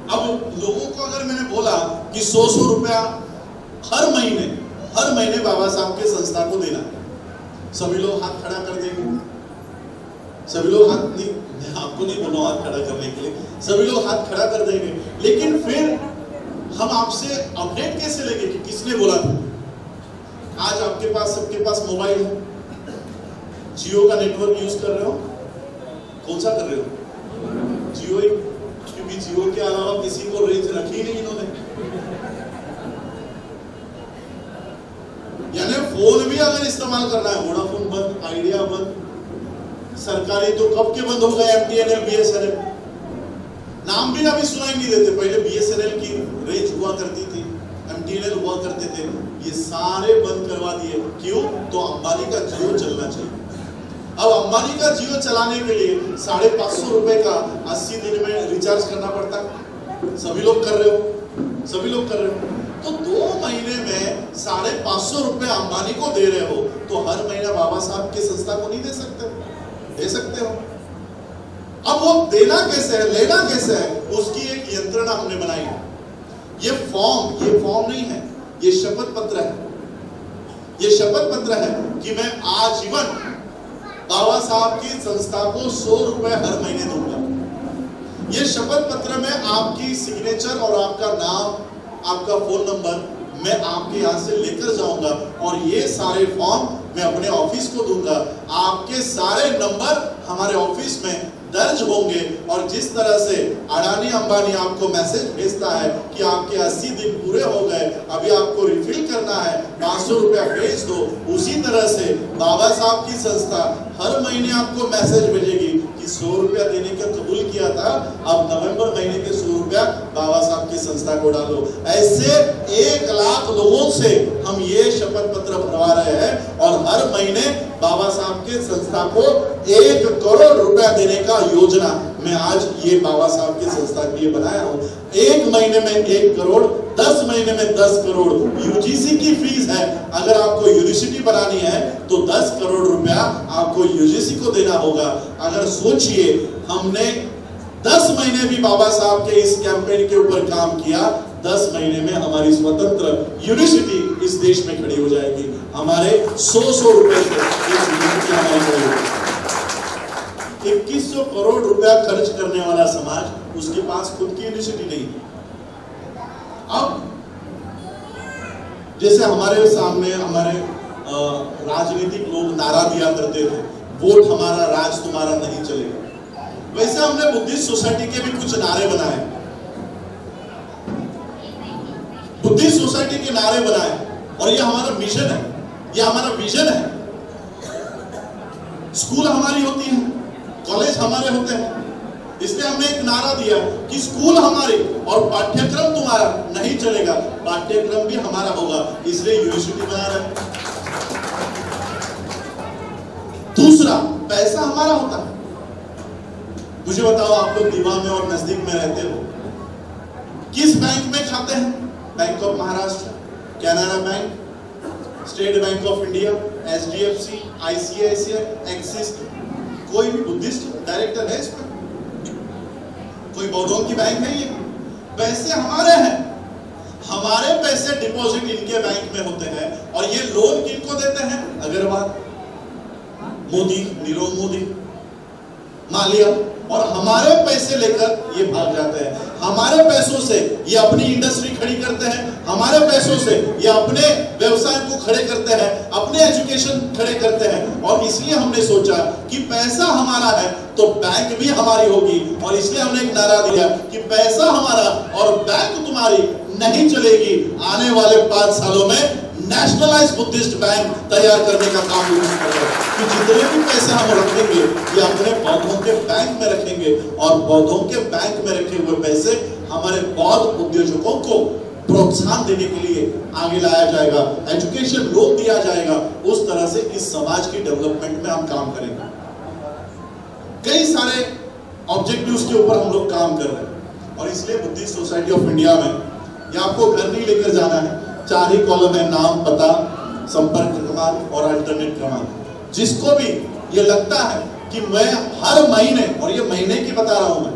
[SPEAKER 2] अब लोगों को अगर मैंने बोला कि 100 रुपया हर महीने बाबा साहब के संस्था को देना, सभी लोग हाथ खड़ा कर देंगे। सभी लोग हाथ नहीं, मैं आपको नहीं बोलूं हाथ खड़ा करने के लिए, सभी लोग हाथ खड़ा कर देंगे। लेकिन फिर हम आपसे अपडेट कैसे लेंगे कि किसने बोला था? आज आपके पास, सबके पास मोबाइल है, जियो का नेटवर्क यूज कर रहे हो, कौन सा कर रहे हो? जियो ही, क्योंकि जियो के अलावा किसी को रेंज रखी नहीं इन्होंने। यानी फोन भी अगर इस्तेमाल करना है, वोडाफोन बंद, आइडिया बंद, सरकारी तो कब के बंद हो गए, MTNL, BSNL, नाम भी अभी सुनाई नहीं देते। पहले BSNL की रेंज हुआ करती थी, MTNL हुआ करते थे, ये सारे बंद करवा दिए। क्यों? तो अंबानी का जियो चलना चाहिए। अब अंबानी का जियो चलाने के लिए 550 रुपए का 80 दिन में रिचार्ज करना पड़ता है। सभी लोग कर रहे हो, तो 2 महीने में 550 रुपए अंबानी को दे रहे हो, तो हर महीना बाबा साहब की संस्था को नहीं दे सकते? दे सकते हो। अब वो देना कैसे है, लेना कैसे है, उसकी एक यंत्रणा हमने बनाई है। ये फॉर्म नहीं है, ये शपथ पत्र है। ये शपथ पत्र है कि मैं आजीवन बाबा साहब की संस्था को 100 रुपए हर महीने दूंगा। ये शपथ पत्र में आपकी सिग्नेचर और आपका नाम, आपका फोन नंबर मैं आपके यहाँ से लेकर जाऊंगा, और ये सारे फॉर्म मैं अपने ऑफिस को दूंगा। आपके सारे नंबर हमारे ऑफिस में दर्ज होंगे, और जिस तरह से अडानी अंबानी आपको मैसेज भेजता है कि आपके 80 दिन पूरे हो गए, अभी आपको रिफिल करना है, 500 रुपया भेज दो, उसी तरह से बाबा साहब की संस्था हर महीने आपको मैसेज भेजेगी कि 100 रुपया देने का कबूल किया था, अब नवंबर महीने के 100 रुपया बाबा साहब की संस्था को डालो। ऐसे 1 लाख लोगों से हम ये शपथ पत्र भरवा रहे हैं और हर महीने बाबा साहब के संस्था को 1 करोड़ रुपया देने का योजना मैं आज ये बाबा साहब की संस्था के लिए बनाया हूँ। 1 महीने में 1 करोड़, 10 महीने में 10 करोड़ यूजीसी की फीस है। अगर आपको यूनिवर्सिटी बनानी है तो 10 करोड़ रुपया आपको यूजीसी को देना होगा। अगर सोचिए, हमने 10 महीने भी बाबा साहब के इस कैंपेन के ऊपर काम किया, 10 महीने में हमारी स्वतंत्र यूनिवर्सिटी इस देश में खड़ी हो जाएगी। हमारे 100 रुपए से 2100 करोड़ रुपया खर्च करने वाला समाज, उसके पास खुद की यूनिवर्सिटी नहीं है। अब जैसे हमारे सामने हमारे राजनीतिक लोग नारा दिया करते थे, वोट हमारा राज तुम्हारा नहीं चलेगा, वैसे हमने बुद्धिस्ट सोसाइटी के भी कुछ नारे बनाए। बुद्धिस्ट सोसाइटी के नारे बनाए और ये हमारा मिशन है, ये हमारा विजन है। स्कूल हमारी होती है, कॉलेज हमारे होते हैं, इसलिए हमने एक नारा दिया कि स्कूल हमारी और पाठ्यक्रम तुम्हारा नहीं चलेगा, पाठ्यक्रम भी हमारा होगा, इसलिए यूनिवर्सिटी बना रहे हैं। दूसरा, पैसा हमारा होता है। मुझे बताओ, आप लोग दीवा में और नजदीक में रहते हो, किस बैंक में खाते हैं? Bank of Maharashtra, Canara bank, state bank of India, HDFC, ICICI, axis. कोई भी बुद्धिस्ट डायरेक्टर है इसमें? कोई बौद्धों की बैंक है? ये पैसे हमारे हैं, हमारे पैसे डिपॉजिट इनके बैंक में होते हैं। और ये लोन किनको देते हैं? अग्रवाल, मोदी, नीरव मोदी, मालिया, और हमारे पैसे लेकर ये भाग जाते हैं। हमारे पैसों से ये अपनी इंडस्ट्री खड़ी करते हैं, हमारे पैसों से ये अपने व्यवसाय को खड़े करते हैं, अपने एजुकेशन खड़े करते हैं। और इसलिए हमने सोचा कि पैसा हमारा है तो बैंक भी हमारी होगी, और इसलिए हमने एक नारा दिया कि पैसा हमारा और बैंक तुम्हारी नहीं चलेगी। आने वाले 5 सालों में नेशनलाइज बुद्धिस्ट बैंक तैयार करने का काम कि जितने भी पैसे हम रखेंगे ये अपने बौद्धों के बैंक में रखेंगे, और बौद्धों के बैंक में रखे हुए पैसे हमारे बौद्ध उद्योजकों को प्रोत्साहन देने के लिए आगे लाया जाएगा, एजुकेशन लोन दिया जाएगा। उस तरह से इस समाज की डेवलपमेंट में हम काम करेंगे। कई सारे ऑब्जेक्टिव्स के ऊपर हम लोग काम कर रहे हैं, और इसलिए बुद्धिस्ट सोसाइटी ऑफ इंडिया में ये आपको घर नहीं लेकर जाना है। 4 ही कॉलम है, नाम, पता, संपर्क क्रमांक और अल्टरनेट क्रमांक। जिसको भी ये लगता है कि मैं हर महीने, और ये महीने की बता रहा हूं मैं,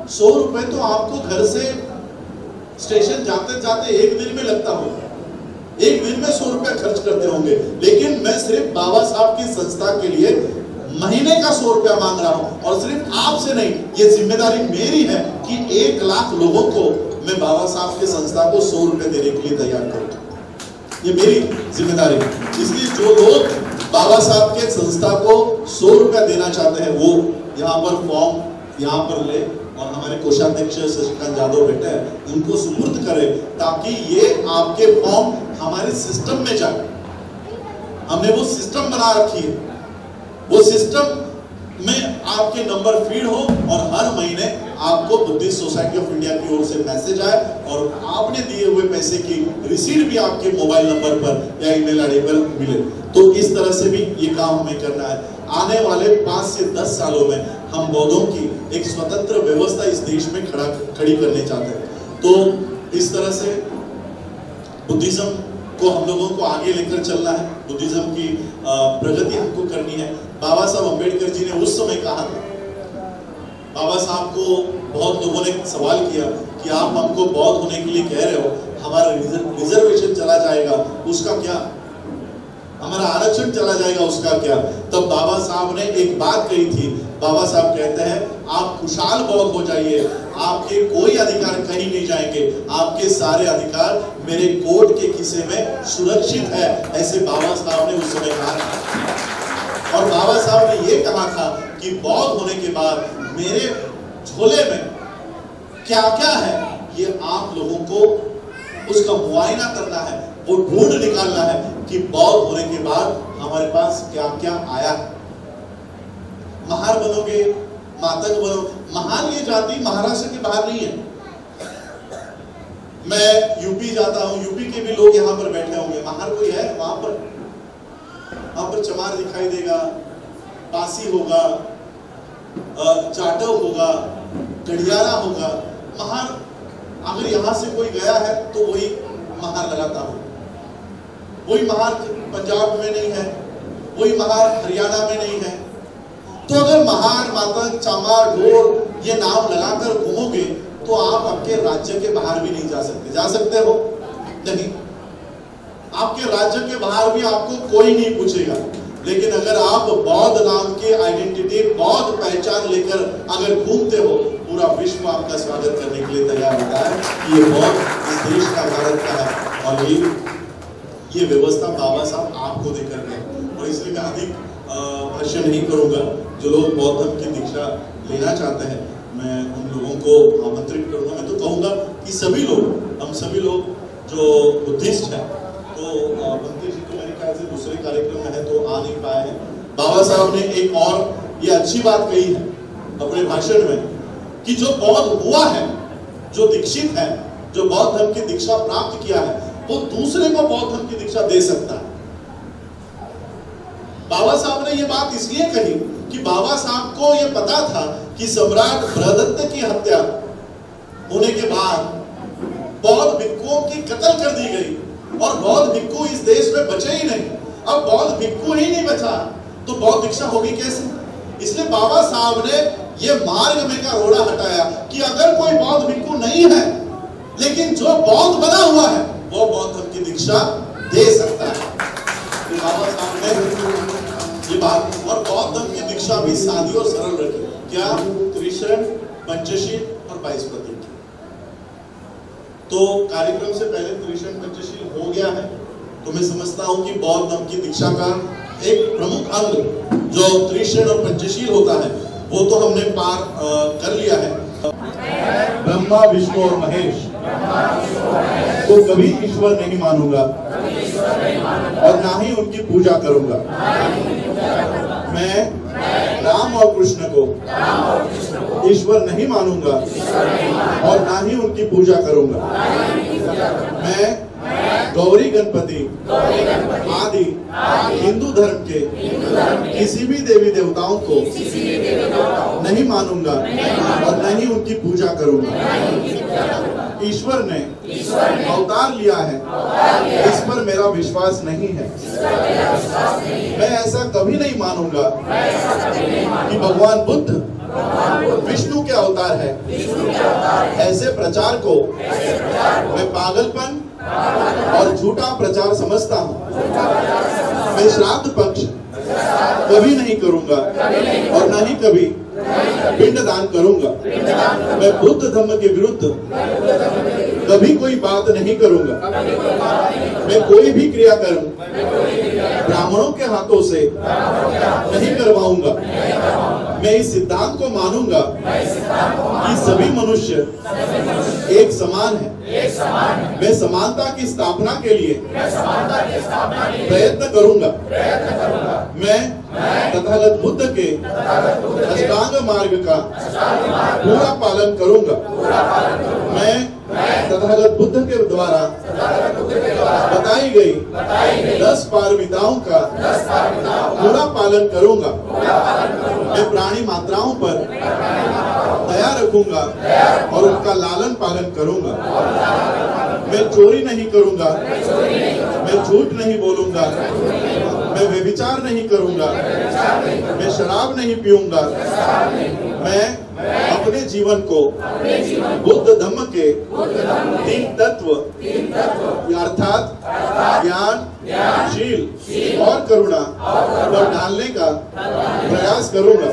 [SPEAKER 2] 100 रुपए तो आपको घर से स्टेशन जाते जाते एक दिन में लगता होगा, एक दिन में 100 रुपए खर्च करते होंगे। लेकिन मैं सिर्फ बाबा साहब की संस्था के लिए महीने का 100 रुपया मांग रहा हूं, और सिर्फ आपसे नहीं, ये जिम्मेदारी मेरी है कि 1 लाख लोगों को मैं बाबा साहब की संस्था को 100 रुपए देने के लिए तैयार करूं। ये मेरी जिम्मेदारी है। इसलिए जो लोग बाबा साहब के संस्था को 100 रुपया देना चाहते हैं, वो यहाँ पर फॉर्म यहाँ पर ले, और हमारे कोषाध्यक्ष शशिकांत यादव बैठे हैं, उनको सुपुर्द करें, ताकि ये आपके फॉर्म हमारे सिस्टम में जाए। हमने वो सिस्टम बना रखी है, वो सिस्टम में आपके नंबर फीड हो, और हर महीने आपको बुद्धिस्ट सोसाइटी ऑफ इंडिया की ओर से मैसेज आए, और आपने दिए हुए पैसे की रिसीट भी आपके मोबाइल नंबर पर या ईमेल आईडी पर मिले। तो इस तरह से भी ये काम हमें करना है। आने वाले 5 से 10 सालों में हम बौद्धों की एक स्वतंत्र व्यवस्था इस देश में खड़ी करने चाहते हैं। तो इस तरह से बुद्धिज्म को हम लोगों को आगे लेकर चलना है, बुद्धिज्म की प्रगति हमको करनी है। बाबा साहब अम्बेडकर जी ने उस समय कहा था, बाबा साहब को बहुत लोगों ने सवाल किया कि आप हमको बौद्ध होने के लिए कह रहे हो, हमारा रिजर्वेशन चला जाएगा, उसका क्या? हमारा आरक्षण चला जाएगा, उसका क्या? तब बाबा साहब ने एक बात कही थी। बाबा साहब कहते हैं, आप खुशहाल बौद्ध हो जाइए, आपके कोई अधिकार कहीं नहीं जाएंगे, आपके सारे अधिकार मेरे कोर्ट के खिसे में सुरक्षित है। ऐसे बाबा साहब ने उस समय कहा। और बाबा साहब ने ये कहा था कि बौद्ध होने के बाद मेरे झोले में क्या क्या है, ये आप लोगों को उसका मुआयना करना है, वो ढूंढ निकालना है कि बौद्ध होने के बाद हमारे पास क्या क्या आया है। महार बनोगे, मातंग बनो। महार ये जाति महाराष्ट्र के बाहर नहीं है, मैं यूपी जाता हूँ, यूपी के भी लोग यहाँ पर बैठे होंगे, महार कोई है वहां पर चमार दिखाई देगा, बासी होगा, जाटव होगा, गढ़ियारा होगा। महार अगर यहाँ से कोई गया है तो वही महार लगाता हो, वही महार पंजाब में नहीं है, वही महार हरियाणा में नहीं है। तो अगर महार, मातंग, चामार, ढोर ये नाम लगाकर घूमोगे तो आप आपके राज्य के बाहर भी नहीं जा सकते। जा सकते हो? नहीं। आपके राज्य के बाहर भी आपको कोई नहीं पूछेगा। लेकिन अगर आप बौद्ध नाम की आइडेंटिटी, बौद्ध पहचान लेकर अगर घूमते हो, पूरा विश्व आपका स्वागत करने के लिए तैयार होता है कि ये बौद्ध इस देश का, भारत का है। और ये व्यवस्था बाबा साहब आपको देकर गए। और इसलिए मैं अधिक भाष्य नहीं करूंगा। जो लोग बौद्ध धर्म की दीक्षा लेना चाहते हैं, मैं उन लोगों को आमंत्रित करूंगा। मैं तो कहूंगा कि सभी लोग, हम सभी लोग जो बुद्धिस्ट हैं, तो बंती जी तो मेरे ख्याल से दूसरे कार्यक्रम में है तो आ नहीं पाए हैं। बाबा साहब ने एक और ये अच्छी बात कही है अपने भाषण में कि जो बौद्ध हुआ है, जो दीक्षित है, जो बौद्ध धर्म की दीक्षा प्राप्त किया है, वो दूसरे को बौद्ध धर्म की दीक्षा दे सकता है। बाबा साहब ने ये बात इसलिए कही कि बाबा साहब को ये पता था कि सम्राट बृहदत्त की हत्या होने के बाद बौद्ध भिक्षुओं की कत्ल कर दी गई और बौद्ध भिक्षु इस देश में बचे ही नहीं। अब बौद्ध भिक्षु ही नहीं बचा तो बौद्ध दीक्षा होगी कैसे? इसलिए बाबा साहब ने ये मार्ग में का रोड़ा हटाया कि अगर कोई बौद्ध भिक्षु नहीं है, लेकिन जो बौद्ध बना हुआ है वो बौद्ध धर्म की दीक्षा दे सकता है। तो बाबा साहब ने ये बात, और बौद्ध धर्म की दीक्षा भी सादी और सरल रखी। क्या? त्रिशरण, पंचशील और 22 प्रतीक। तो कार्यक्रम से पहले त्रिशरण पंचशील हो गया है, तो मैं समझता हूं कि बौद्ध धर्म की दीक्षा का एक प्रमुख अंग जो त्रिशरण और पंचशील होता है वो तो हमने पार कर लिया है। ब्रह्मा, विष्णु और महेश को कभी ईश्वर नहीं मानूंगा और ना ही उनकी पूजा करूंगा। मैं राम और कृष्ण को ईश्वर नहीं मानूंगा और ना ही उनकी पूजा करूंगा। मैं गौरी गणपति आदि हिंदू धर्म के किसी भी देवी देवताओं को नहीं मानूंगा और न ही उनकी पूजा करूंगा। ईश्वर ने अवतार लिया है, इस पर मेरा विश्वास नहीं है। मैं ऐसा कभी नहीं मानूंगा कि भगवान बुद्ध विष्णु के अवतार है। ऐसे प्रचार को मैं पागलपन और झूठा प्रचार समझता हूँ। मैं श्राद्ध पक्ष कभी नहीं करूंगा और न ही कभी पिंडदान करूंगा। मैं बुद्ध धर्म के विरुद्ध कभी कोई बात नहीं करूंगा। मैं कोई भी क्रियाकर्म ब्राह्मणों के हाथों से नहीं करवाऊंगा। मैं इस सिद्धांत को मानूंगा कि सभी मनुष्य एक समान है। मैं समानता की स्थापना के लिए प्रयत्न करूंगा। मैं तथागत बुद्ध के अष्टांग मार्ग का पूरा पालन करूंगा। मैं तथागत बुद्ध के द्वारा बताई गई 10 पारमिताओं का पूरा पालन करूंगा। मैं प्राणी मात्राओं पर दया रखूंगा और उनका लालन पालन करूंगा। मैं चोरी नहीं करूंगा, मैं झूठ नहीं बोलूंगा, मैं व्यभिचार नहीं करूंगा, मैं शराब नहीं पीऊंगा। मैं अपने जीवन को बुद्ध धम्म के 3 तत्व अर्थात ज्ञान, शील और करुणा पर डालने का प्रयास करूंगा।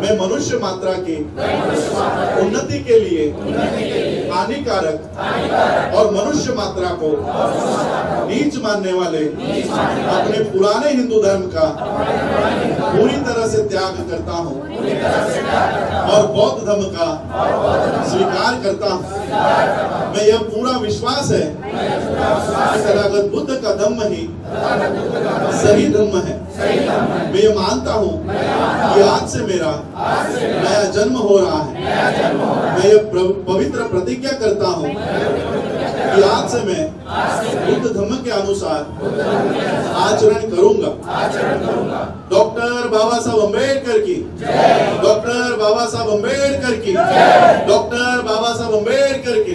[SPEAKER 2] मैं मनुष्य मात्रा की उन्नति के लिए हानिकारक और मनुष्य मात्रा को नीच मानने वाले अपने पुराने हिंदू धर्म का पूरी तरह से त्याग करता हूँ और बौद्ध धर्म का स्वीकार करता हूँ। मैं यह पूरा विश्वास है कि तथागत बुद्ध का धम्म ही सही धम्म है। मैं ये मानता हूँ कि आज से मेरा नया जन्म हो रहा है। मैं ये पवित्र प्रतिज्ञा करता हूँ कि आज से मैं बुद्ध धर्म के अनुसार आचरण करूंगा। डॉक्टर बाबा साहब अम्बेडकर की, डॉक्टर बाबा साहब अम्बेडकर की, डॉक्टर बाबा साहब अम्बेडकर की।